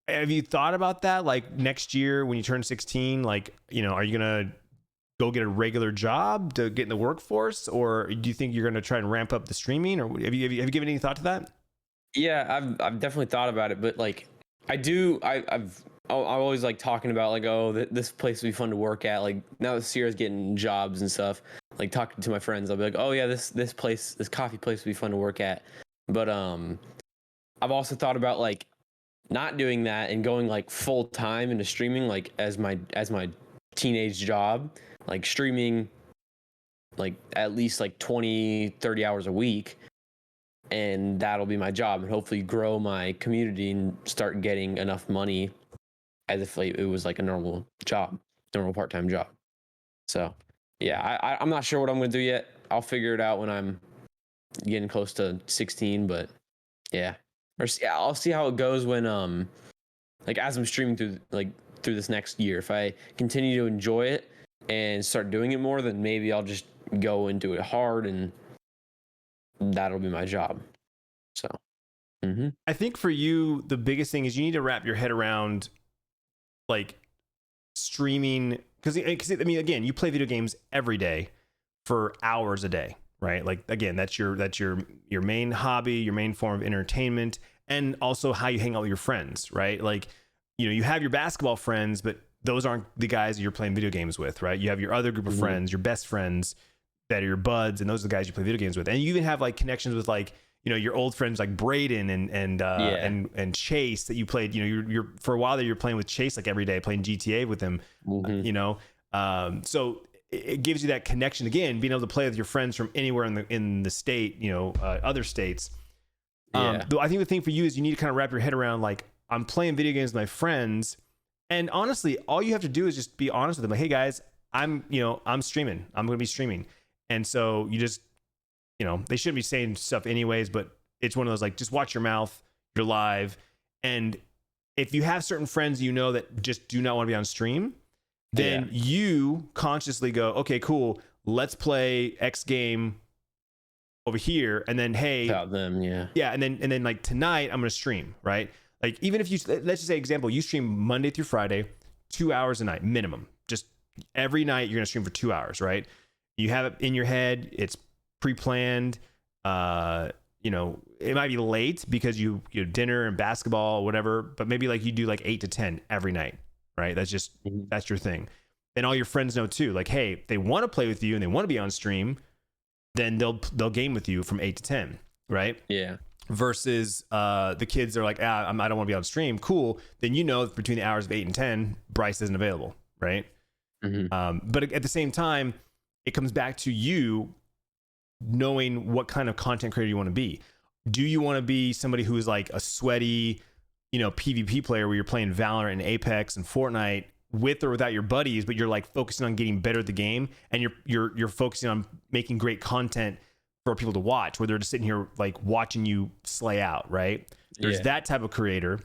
Speaker 1: have you thought about that? Like, next year when you turn 16, like, are you going to go get a regular job to get in the workforce? Or do you think you're going to try and ramp up the streaming? Or have you given any thought to that?
Speaker 2: Yeah, I've definitely thought about it, but like I'm always like talking about like, oh, this place would be fun to work at. Like now that Sierra's getting jobs and stuff, like talking to my friends, I'll be like, oh yeah, this place, this coffee place would be fun to work at. But I've also thought about like not doing that and going like full time into streaming, like as my teenage job, like streaming like at least like 20-30 hours a week, and that'll be my job, and hopefully grow my community and start getting enough money as if like, it was like a normal job, normal part-time job. So yeah, I'm not sure what I'm gonna do yet. I'll figure it out when I'm getting close to 16, but yeah. Yeah, I'll see how it goes when like as I'm streaming through this next year. If I continue to enjoy it and start doing it more, then maybe I'll just go into it hard, and that'll be my job. So
Speaker 1: I think for you, the biggest thing is you need to wrap your head around like streaming, because I mean, again, you play video games every day for hours a day, right? Like again, that's your main hobby, your main form of entertainment, and also how you hang out with your friends, right? Like, you know, you have your basketball friends, but those aren't the guys you're playing video games with, right? You have your other group of friends, your best friends that are your buds, and those are the guys you play video games with. And you even have like connections with like, you know, your old friends like Braden and Chase that you played. You know, you're for a while there you're playing with Chase like every day, playing GTA with him. You know, so it gives you that connection again, being able to play with your friends from anywhere in the state, you know, other states. Though I think the thing for you is you need to kind of wrap your head around like, I'm playing video games with my friends, and honestly, all you have to do is just be honest with them. Like, hey guys, I'm streaming. I'm going to be streaming, and so you just, you know, they shouldn't be saying stuff anyways, but it's one of those like, just watch your mouth. You're live, and if you have certain friends you know that just do not want to be on stream, then you consciously go, okay, cool, let's play X game over here, and then hey,
Speaker 2: without them,
Speaker 1: and then like tonight I'm gonna stream, right? Like even if you, let's just say example, you stream Monday through Friday, 2 hours a night minimum, just every night you're gonna stream for 2 hours, right? You have it in your head, it's pre-planned. You know, it might be late because you dinner and basketball or whatever, but maybe like you do like 8 to 10 every night, right? That's just that's your thing. And all your friends know too, like, hey, if they want to play with you and they want to be on stream, then they'll game with you from 8 to 10, right?
Speaker 2: Yeah.
Speaker 1: Versus the kids are like, I don't want to be on stream. Cool. Then you know between the hours of 8 and 10, Bryce isn't available, right? But at the same time, it comes back to you knowing what kind of content creator you want to be. Do you want to be somebody who is like a sweaty, you know, PvP player where you're playing Valorant and Apex and Fortnite with or without your buddies, but you're like focusing on getting better at the game, and you're focusing on making great content for people to watch, where they're just sitting here like watching you slay out, right? There's that type of creator.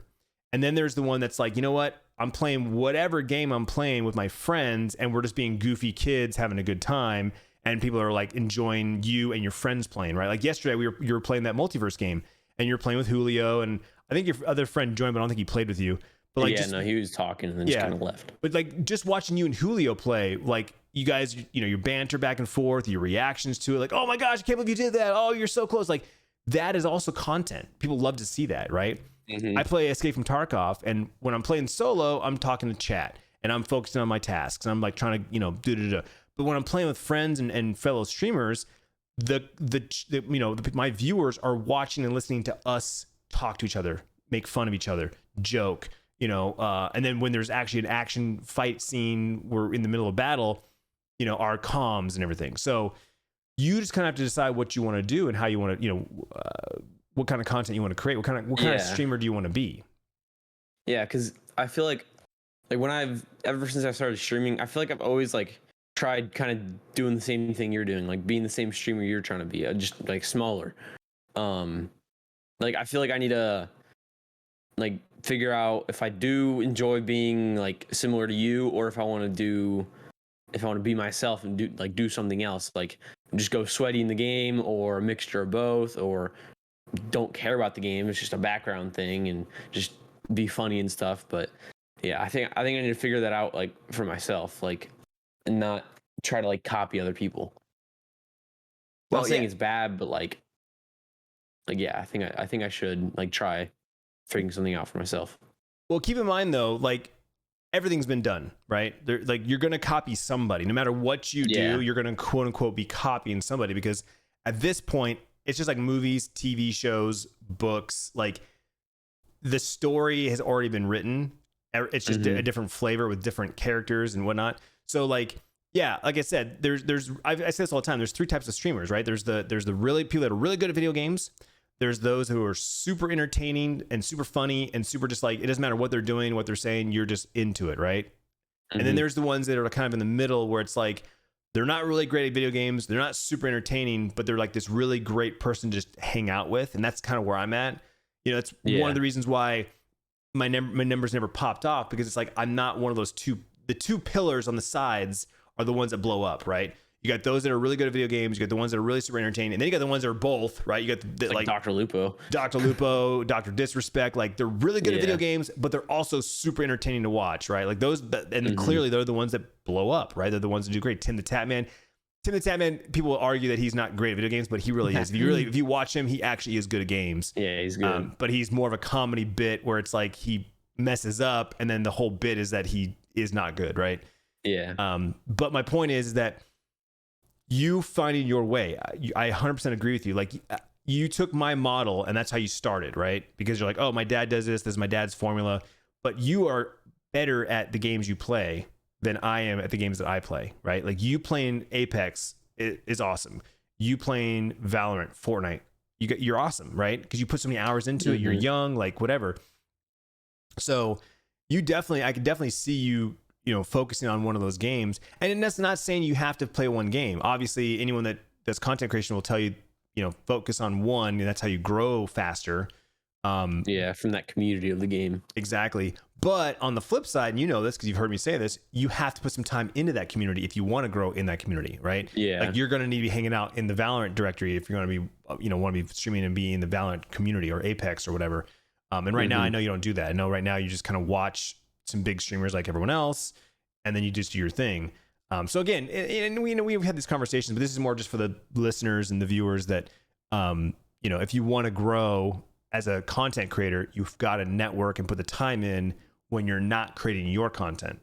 Speaker 1: And then there's the one that's like, you know what? I'm playing whatever game I'm playing with my friends, and we're just being goofy kids having a good time, and people are like enjoying you and your friends playing, right? Like yesterday you were playing that multiverse game, and you're playing with Julio, and I think your other friend joined, but I don't think he played with you. But like,
Speaker 2: no, he was talking and then just kind of left.
Speaker 1: But like just watching you and Julio play, like you guys, you know, your banter back and forth, your reactions to it, like, oh my gosh, I can't believe you did that. Oh, you're so close. Like that is also content. People love to see that, right? I play Escape from Tarkov, and when I'm playing solo, I'm talking to chat and I'm focusing on my tasks, and I'm like trying to, you know, do. But when I'm playing with friends and fellow streamers, my viewers are watching and listening to us talk to each other, make fun of each other, joke, you know, and then when there's actually an action fight scene, we're in the middle of battle, you know, our comms and everything. So you just kind of have to decide what you want to do and how you want to, you know, what kind of content you want to create, what kind of streamer do you want to be?
Speaker 2: Yeah, because I feel like ever since I started streaming, I feel like I've always like tried kind of doing the same thing you're doing, like being the same streamer you're trying to be, just like smaller. Like I feel like I need to like figure out if I do enjoy being like similar to you, or if I want to be myself and do something else, like just go sweaty in the game, or a mixture of both, or don't care about the game, it's just a background thing and just be funny and stuff. But yeah, I think I need to figure that out like for myself, like, and not try to like copy other people. Not saying it's bad, but like like, yeah, I think I should like try figuring something out for myself.
Speaker 1: Well, keep in mind though, like everything's been done, right? Like you're going to copy somebody. No matter what you do, you're going to quote unquote be copying somebody, because at this point, it's just like movies, TV shows, books. Like the story has already been written. It's just a different flavor with different characters and whatnot. So like, yeah, like I said, I say this all the time. There's three types of streamers, right? There's the really people that are really good at video games. There's those who are super entertaining and super funny and super just like, it doesn't matter what they're doing, what they're saying, you're just into it, right? And then there's the ones that are kind of in the middle where it's like, they're not really great at video games. They're not super entertaining, but they're like this really great person to just hang out with. And that's kind of where I'm at. You know, it's one of the reasons why my numbers never popped off, because it's like, I'm not one of those the two pillars on the sides are the ones that blow up, right? You got those that are really good at video games. You got the ones that are really super entertaining. And then you got the ones that are both, right? You got the like
Speaker 2: Dr. Lupo,
Speaker 1: Dr. Disrespect. Like they're really good at video games, but they're also super entertaining to watch, right? Like those, and clearly they're the ones that blow up, right? They're the ones that do great. Tim the Tatman, people will argue that he's not great at video games, but he really is. If you watch him, he actually is good at games.
Speaker 2: Yeah, he's good.
Speaker 1: But he's more of a comedy bit where it's like he messes up, and then the whole bit is that he is not good, right?
Speaker 2: Yeah.
Speaker 1: But my point is that you finding your way, I 100% agree with you. Like you took my model and that's how you started, right? Because you're like, oh, my dad does this. This is my dad's formula. But you are better at the games you play than I am at the games that I play, right? Like you playing Apex is awesome. You playing Valorant, Fortnite, you're awesome, right? Because you put so many hours into it. You're young, like whatever. So I could definitely see you, focusing on one of those games. And that's not saying you have to play one game. Obviously, anyone that does content creation will tell you, focus on one, and that's how you grow faster.
Speaker 2: From that community of the game. Exactly.
Speaker 1: But on the flip side, and you know this because you've heard me say this, you have to put some time into that community if you want to grow in that community, right?
Speaker 2: Yeah.
Speaker 1: Like you're going to need to be hanging out in the Valorant directory if you're going to be, want to be streaming and be in the Valorant community or Apex or whatever. And right now, I know you don't do that. I know right now you just kind of watch some big streamers like everyone else, and then you just do your thing. So again, and we've had these conversations, but this is more just for the listeners and the viewers that, if you want to grow as a content creator, you've got to network and put the time in when you're not creating your content.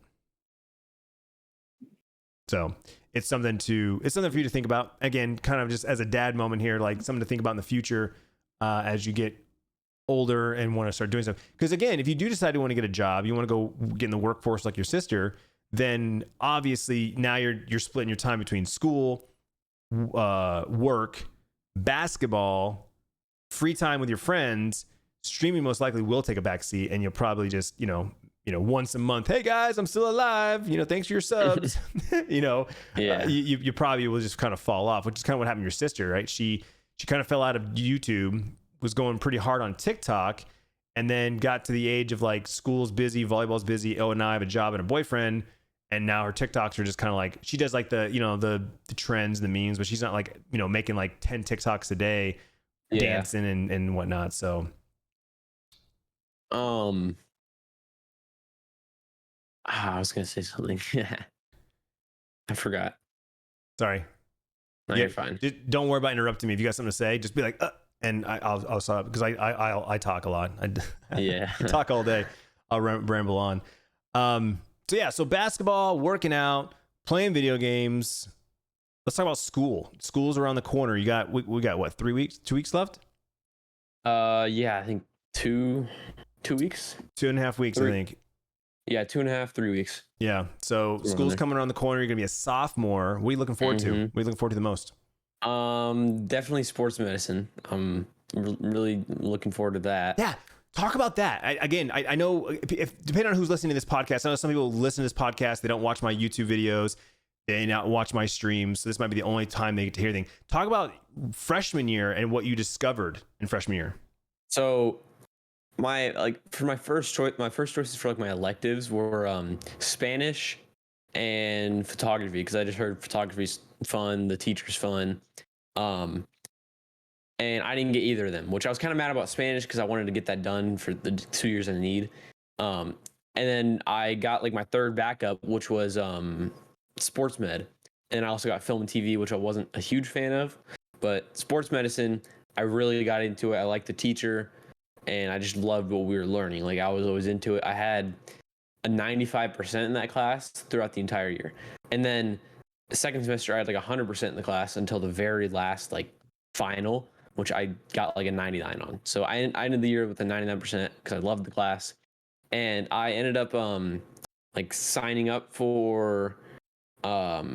Speaker 1: So it's something for you to think about. Again, kind of just as a dad moment here, like something to think about in the future as you get older and want to start doing stuff. Because again, if you do decide to want to get a job, you want to go get in the workforce like your sister, then obviously now you're splitting your time between school, work, basketball, free time with your friends. Streaming most likely will take a backseat, and you'll probably just once a month, hey guys, I'm still alive, thanks for your subs. You probably will just kind of fall off, which is kind of what happened to your sister, right? She kind of fell out of YouTube, was going pretty hard on TikTok, and then got to the age of like school's busy, volleyball's busy, oh, and now I have a job and a boyfriend, and now her TikToks are just kind of like, she does like the the trends, the memes, but she's not like making like 10 TikToks a day, dancing and whatnot. So
Speaker 2: I was gonna say something. I forgot.
Speaker 1: Sorry.
Speaker 2: No, you're fine.
Speaker 1: Don't worry about interrupting me. If you got something to say, just be like, and I'll stop, because I talk a lot. I talk all day. I'll ramble on. So basketball, working out, playing video games. Let's talk about school. School's around the corner. We got what, 3 weeks, 2 weeks left?
Speaker 2: I think 2 weeks.
Speaker 1: 2.5 weeks, 3. I think.
Speaker 2: Yeah, 2.5, 3 weeks.
Speaker 1: Yeah. So school's coming around the corner. You're gonna be a sophomore. What are you looking forward to? What are you looking forward to the most?
Speaker 2: Definitely sports medicine. I'm really looking forward to that.
Speaker 1: Yeah. Talk about that. I know if depending on who's listening to this podcast, I know some people listen to this podcast, they don't watch my YouTube videos, they not watch my streams, so this might be the only time they get to hear anything. Talk about freshman year and what you discovered in freshman year.
Speaker 2: So my first choices for like my electives were Spanish and photography, because I just heard photography's fun, the teacher's fun. And I didn't get either of them, which I was kind of mad about Spanish because I wanted to get that done for the 2 years I need. And then I got like my third backup, which was sports med. And I also got film and TV, which I wasn't a huge fan of. But sports medicine, I really got into it. I liked the teacher, and I just loved what we were learning. Like I was always into it. I had a 95% in that class throughout the entire year, and then the second semester I had like 100% in the class until the very last like final, which I got like a 99 on. So I ended the year with a 99% because I loved the class, and I ended up like signing up for I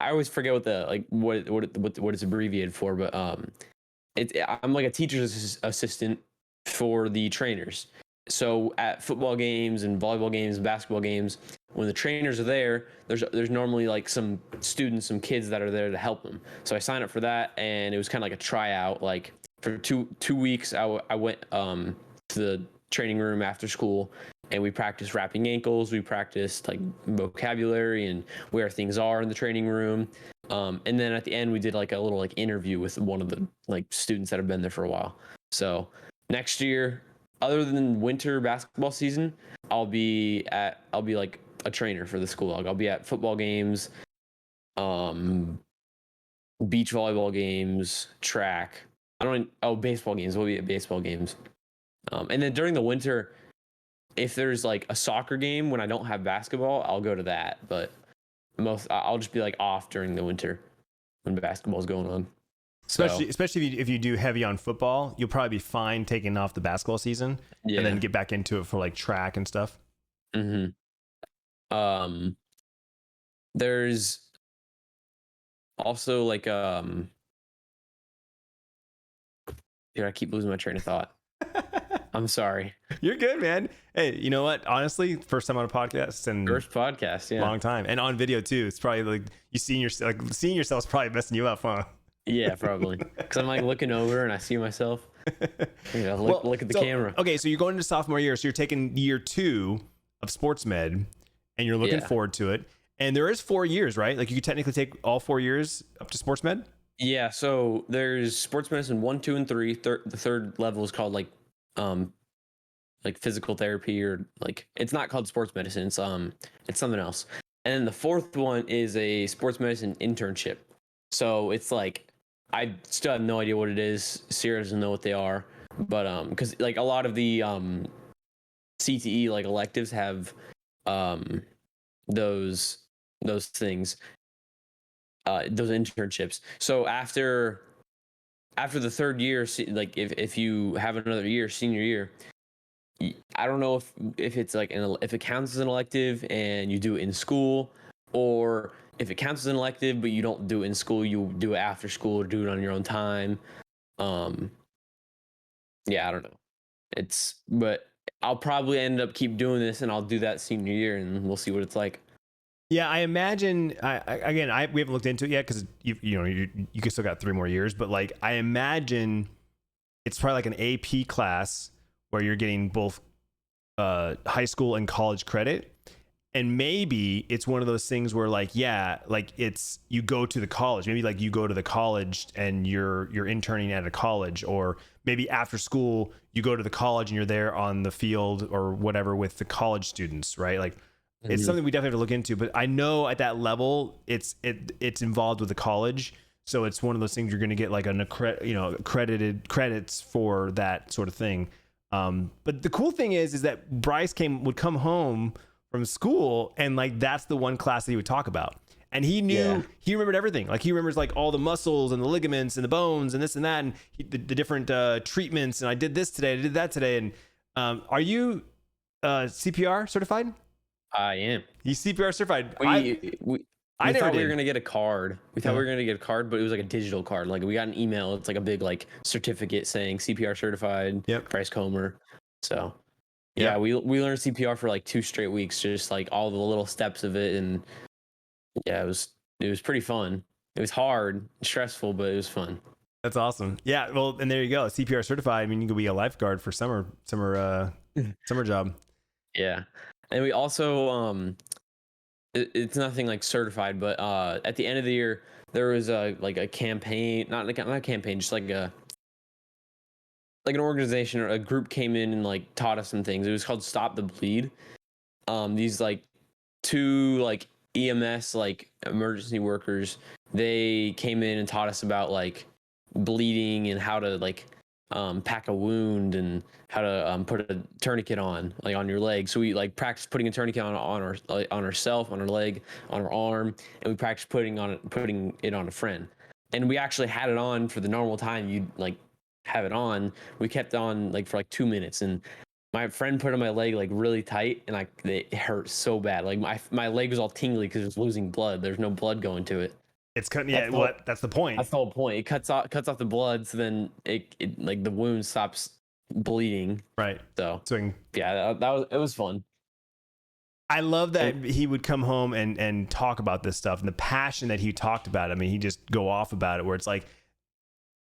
Speaker 2: always forget what the like what it's abbreviated for, but I'm like a teacher's assistant for the trainers. So at football games and volleyball games and basketball games, when the trainers are there, there's normally like some students, some kids that are there to help them. So I signed up for that, and it was kind of like a tryout. Like for two weeks, I went to the training room after school, and we practiced wrapping ankles. We practiced like vocabulary and where things are in the training room. And then at the end, we did like a little like interview with one of the like students that have been there for a while. So next year, other than winter basketball season, I'll be like a trainer for the school. I'll be at football games, beach volleyball games, track. Baseball games. We'll be at baseball games. And then during the winter, if there's like a soccer game when I don't have basketball, I'll go to that. But I'll just be like off during the winter when basketball's going on.
Speaker 1: Especially if you do heavy on football, you'll probably be fine taking off the basketball season and then get back into it for like track and stuff.
Speaker 2: Mm-hmm. There's also like dude, I keep losing my train of thought. I'm sorry.
Speaker 1: You're good, man. Hey, you know what? Honestly, first time on a podcast and
Speaker 2: first podcast, yeah,
Speaker 1: long time, and on video too. It's probably like seeing yourself is probably messing you up, huh?
Speaker 2: Yeah, probably. Because I'm like looking over and I see myself. Look at the camera.
Speaker 1: Okay, so you're going into sophomore year, so you're taking year 2 of sports med, and you're looking forward to it. And there is 4 years, right? Like you could technically take all 4 years up to sports med.
Speaker 2: Yeah. So there's sports medicine 1, 2, and 3. The third level is called like physical therapy, or like it's not called sports medicine. It's something else. And then the fourth one is a sports medicine internship. So it's like I still have no idea what it is. Sierra doesn't know what they are, but because like a lot of the CTE like electives have those things, those internships. So after the third year, like if you have another year, senior year, I don't know if it's like if it counts as an elective and you do it in school, or if it counts as an elective but you don't do it in school, you do it after school or do it on your own time. Yeah, I don't know. But I'll probably end up keep doing this, and I'll do that senior year, and we'll see what it's like.
Speaker 1: Yeah, I imagine. We haven't looked into it yet because you can still got 3 more years. But like, I imagine it's probably like an AP class where you're getting both high school and college credit, and maybe it's one of those things where like it's you go to the college. Maybe like you go to the college and you're interning at a college, or maybe after school you go to the college and you're there on the field or whatever with the college students, right? Like. It's something we definitely have to look into, but I know at that level it's involved with the college, so it's one of those things you're going to get like accredited credits for that sort of thing. But the cool thing is that Bryce would come home from school, and like that's the one class that he would talk about, and he knew he remembered everything. Like he remembers like all the muscles and the ligaments and the bones and this and that, and the different treatments. And I did this today, I did that today. And are you CPR certified?
Speaker 2: I am.
Speaker 1: He's CPR certified.
Speaker 2: We thought we were gonna get a card. We thought we were gonna get a card, but it was like a digital card. Like we got an email. It's like a big like certificate saying CPR certified.
Speaker 1: Yep.
Speaker 2: Bryce Comer. So yeah, we learned CPR for like 2 straight weeks, just like all the little steps of it, and yeah, it was pretty fun. It was hard, stressful, but it was fun.
Speaker 1: That's awesome. Yeah. Well, and there you go. CPR certified. I mean, you could be a lifeguard for summer job.
Speaker 2: Yeah. And we also it's nothing like certified, but at the end of the year there was a campaign, not a campaign, just like an organization or a group came in and like taught us some things. It was called Stop the Bleed. These like 2 like EMS like emergency workers, they came in and taught us about like bleeding and how to like pack a wound and how to put a tourniquet on like on your leg. So we like practiced putting a tourniquet on our like, on ourself, on our leg, on our arm, and we practiced putting it on a friend. And we actually had it on for the normal time you'd like have it on. We kept on like for like 2 minutes, and my friend put on my leg like really tight, and it hurt so bad. Like my leg was all tingly because it was losing blood. There's no blood going to it.
Speaker 1: It's cutting. Yeah, that's the point.
Speaker 2: That's the whole point. It cuts off the blood, so then it like the wound stops bleeding.
Speaker 1: Right.
Speaker 2: So
Speaker 1: yeah,
Speaker 2: it was fun.
Speaker 1: I love that he would come home and talk about this stuff, and the passion that he talked about. I mean, he just go off about it, where it's like,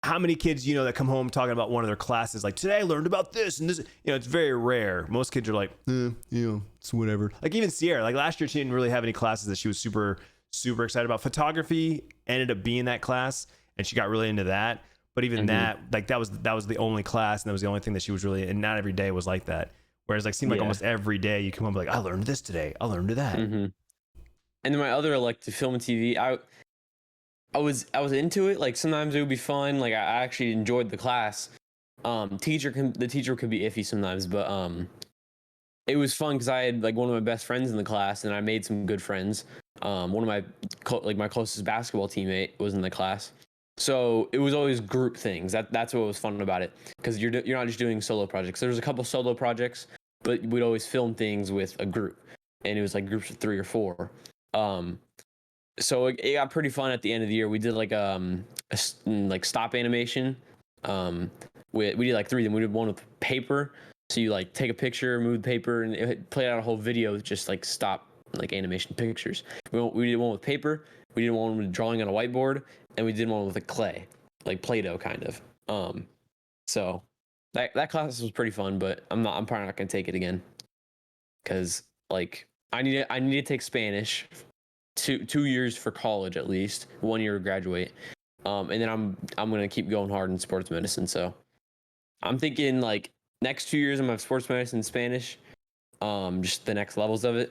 Speaker 1: how many kids that come home talking about one of their classes, like, today I learned about this and this. It's very rare. Most kids are like, it's whatever. Like even Sierra, like last year she didn't really have any classes that she was super excited about. Photography ended up being that class, and she got really into that. But even that, like that was the only class, and that was the only thing that she was really. And not every day was like that. Whereas like seemed like almost every day you come home like, I learned this today, I learned that.
Speaker 2: And then my other elective, film and TV, I was into it. Like sometimes it would be fun. Like I actually enjoyed the class. The teacher could be iffy sometimes, but it was fun because I had like one of my best friends in the class, and I made some good friends. One of my closest basketball teammate was in the class, so it was always group things. That's what was fun about it, because you're not just doing solo projects. There was a couple solo projects, but we'd always film things with a group, and it was like groups of 3 or 4. So it got pretty fun at the end of the year. We did like like stop animation. We did like 3 of them. We did one with paper. So you like take a picture, move the paper, and it played out a whole video with just like stop like animation pictures. We did one with paper. We did one with drawing on a whiteboard, and we did one with a clay, like Play-Doh kind of. So that class was pretty fun, but I'm probably not gonna take it again, because like I need to take Spanish. 2 years for college, at least 1 year to graduate, and then I'm gonna keep going hard in sports medicine. So I'm thinking like next 2 years I'm gonna have sports medicine, Spanish, just the next levels of it,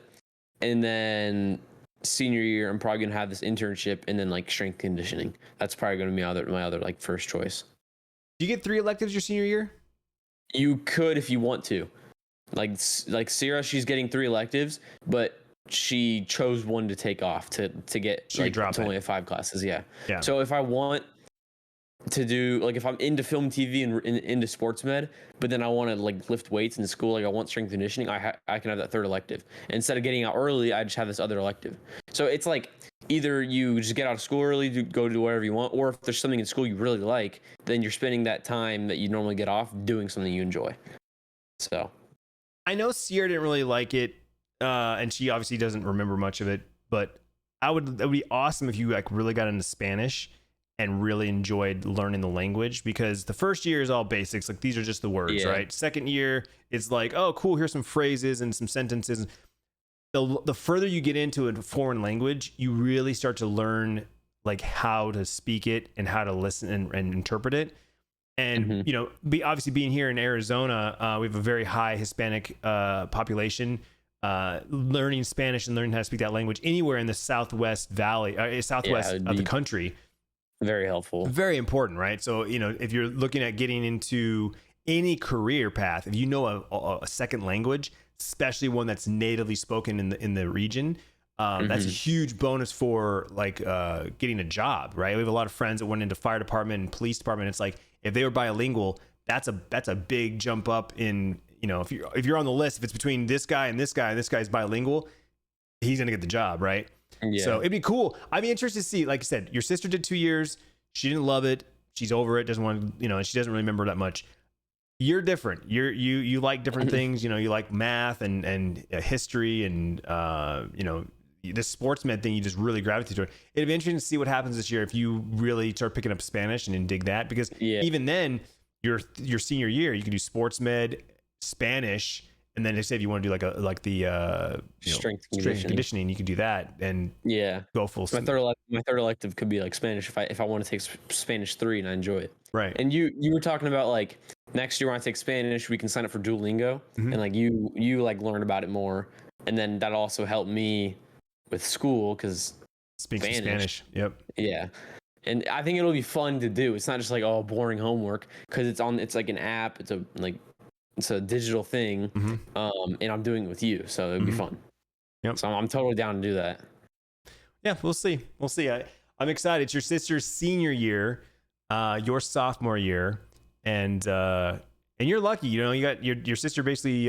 Speaker 2: and then senior year I'm probably gonna have this internship, and then like strength conditioning. That's probably gonna be my other like first choice.
Speaker 1: Do you get 3 electives your senior year? You
Speaker 2: could if you want to. Like Sierra, she's getting 3 electives, but she chose one to take off to get like to only have 5 classes. Yeah. So if I want to do like, if I'm into film, TV, and into sports med, but then I want to like lift weights in school, like I want strength conditioning, I can have that 3rd elective. Instead of getting out early, I just have this other elective. So it's like either you just get out of school early to go do whatever you want, or if there's something in school you really like, then you're spending that time that you normally get off doing something you enjoy. So
Speaker 1: I know Sierra didn't really like it. And she obviously doesn't remember much of it, but it would be awesome if you like really got into Spanish and really enjoyed learning the language, because the first year is all basics. Like these are just the words, right? Second year, it's like, oh, cool. Here's some phrases and some sentences. The further you get into a foreign language, you really start to learn like how to speak it and how to listen and interpret it. And, obviously being here in Arizona, we have a very high Hispanic population. Learning Spanish and learning how to speak that language anywhere in the Southwest Valley, Southwest of the country,
Speaker 2: very helpful,
Speaker 1: very important, right? So if you're looking at getting into any career path, if you know a second language, especially one that's natively spoken in the region, that's a huge bonus for like getting a job, right? We have a lot of friends that went into fire department and police department. It's like if they were bilingual, that's a big jump up in. If you're on the list, if it's between this guy and this guy, and this guy's bilingual, he's gonna get the job, right? Yeah. So it'd be cool. I'd be interested to see. Like I said, your sister did 2 years. She didn't love it. She's over it. Doesn't want to, and she doesn't really remember that much. You're different. You like different things. You like math and history and this sports med thing. You just really gravitate toward. It'd be interesting to see what happens this year if you really start picking up Spanish and dig that, because even then, your senior year, you can do sports med, Spanish, and then they say if you want to do like the strength conditioning, you can do that and go full.
Speaker 2: My third elective could be like Spanish if I want to take Spanish 3 and I enjoy it.
Speaker 1: Right.
Speaker 2: And you were talking about like next year when I take Spanish, we can sign up for Duolingo, and like you like learn about it more, and then that'll also help me with school because
Speaker 1: speak Spanish. Yep.
Speaker 2: Yeah. and I think it'll be fun to do. It's not just like, oh, boring homework, because it's like an app. It's a digital thing, and I'm doing it with you, so it'd be fun.
Speaker 1: Yep.
Speaker 2: So I'm totally down to do that.
Speaker 1: Yeah, we'll see. I'm excited. It's your sister's senior year, your sophomore year, and you're lucky. You know, you got your sister basically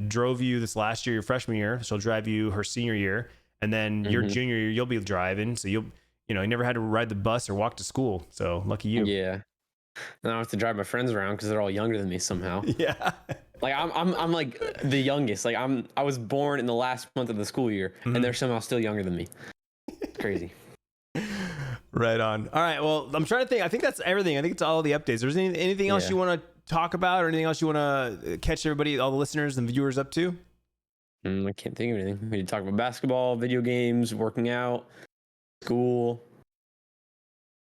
Speaker 1: drove you this last year, your freshman year. She'll drive you her senior year, and then your junior year you'll be driving. So you never had to ride the bus or walk to school. So lucky you.
Speaker 2: Yeah. And I have to drive my friends around because they're all younger than me somehow.
Speaker 1: Yeah.
Speaker 2: Like I'm like the youngest. Like I was born in the last month of the school year, and they're somehow still younger than me. It's crazy.
Speaker 1: Right on. All right. Well, I'm trying to think. I think that's everything. I think it's all the updates. There's anything else you want to talk about, or anything else you want to catch everybody, all the listeners and viewers up to?
Speaker 2: I can't think of anything. We need to talk about basketball, video games, working out, school.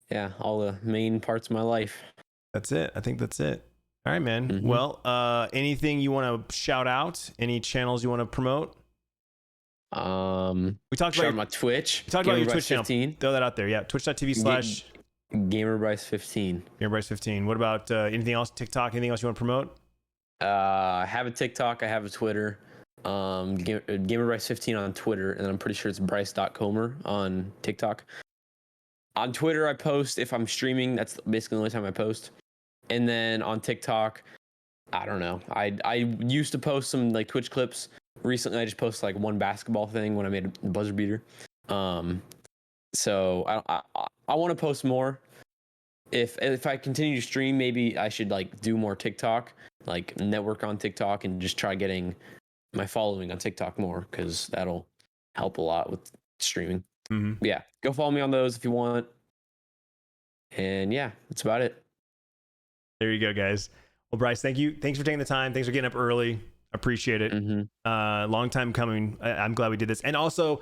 Speaker 2: Yeah, all the main parts of my life.
Speaker 1: That's it. I think that's it. All right, man. Well, anything you want to shout out? Any channels you want to promote?
Speaker 2: We
Speaker 1: talked about
Speaker 2: my Twitch.
Speaker 1: We talked about your Twitch 15. Channel. Throw that out there. Yeah, twitch.tv/
Speaker 2: Gamer Bryce 15.
Speaker 1: Gamer Bryce 15. What about anything else? TikTok? Anything else you want to promote?
Speaker 2: I have a TikTok. I have a Twitter. Gamer Bryce 15 on Twitter, and then I'm pretty sure it's Bryce.comer on TikTok. On Twitter, I post if I'm streaming. That's basically the only time I post. And then on TikTok, I don't know. I used to post some like Twitch clips. Recently, I just posted like one basketball thing when I made a buzzer beater. So I want to post more. If I continue to stream, maybe I should like do more TikTok, like network on TikTok, and just try getting my following on TikTok more, because that'll help a lot with streaming. Yeah, go follow me on those if you want. And yeah, that's about it.
Speaker 1: There you go, guys. Well, Bryce, thank you. Thanks for taking the time. Thanks for getting up early. Appreciate it. Long time coming. I'm glad we did this. And also,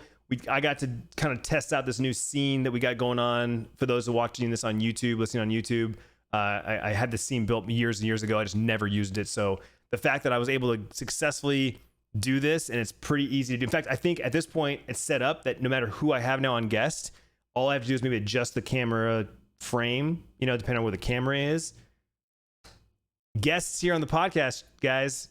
Speaker 1: I got to kind of test out this new scene that we got going on. For those who are watching this on YouTube, listening on YouTube, I had this scene built years and years ago. I just never used it. So the fact that I was able to successfully do this, and it's pretty easy to do. In fact, I think at this point it's set up that no matter who I have now on guest, all I have to do is maybe adjust the camera frame, depending on where the camera is. Guests here on the podcast, guys.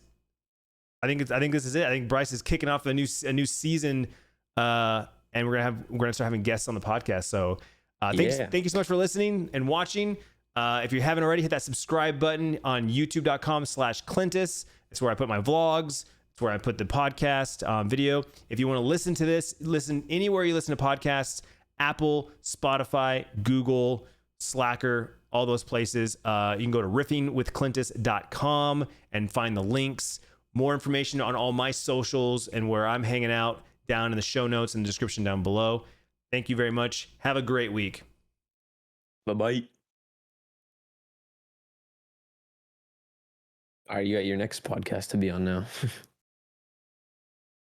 Speaker 1: I think this is it. I think Bryce is kicking off a new season, and we're gonna start having guests on the podcast. So thank you so much for listening and watching. If you haven't already, hit that subscribe button on youtube.com/Clintus. It's where I put my vlogs. It's where I put the podcast video. If you want to listen to this, listen anywhere you listen to podcasts: Apple, Spotify, Google, Slacker, all those places. You can go to riffingwithclintus.com and find the links. More information on all my socials and where I'm hanging out down in the show notes and the description down below. Thank you very much. Have a great week.
Speaker 2: Bye-bye. All right, you got your next podcast to be on now.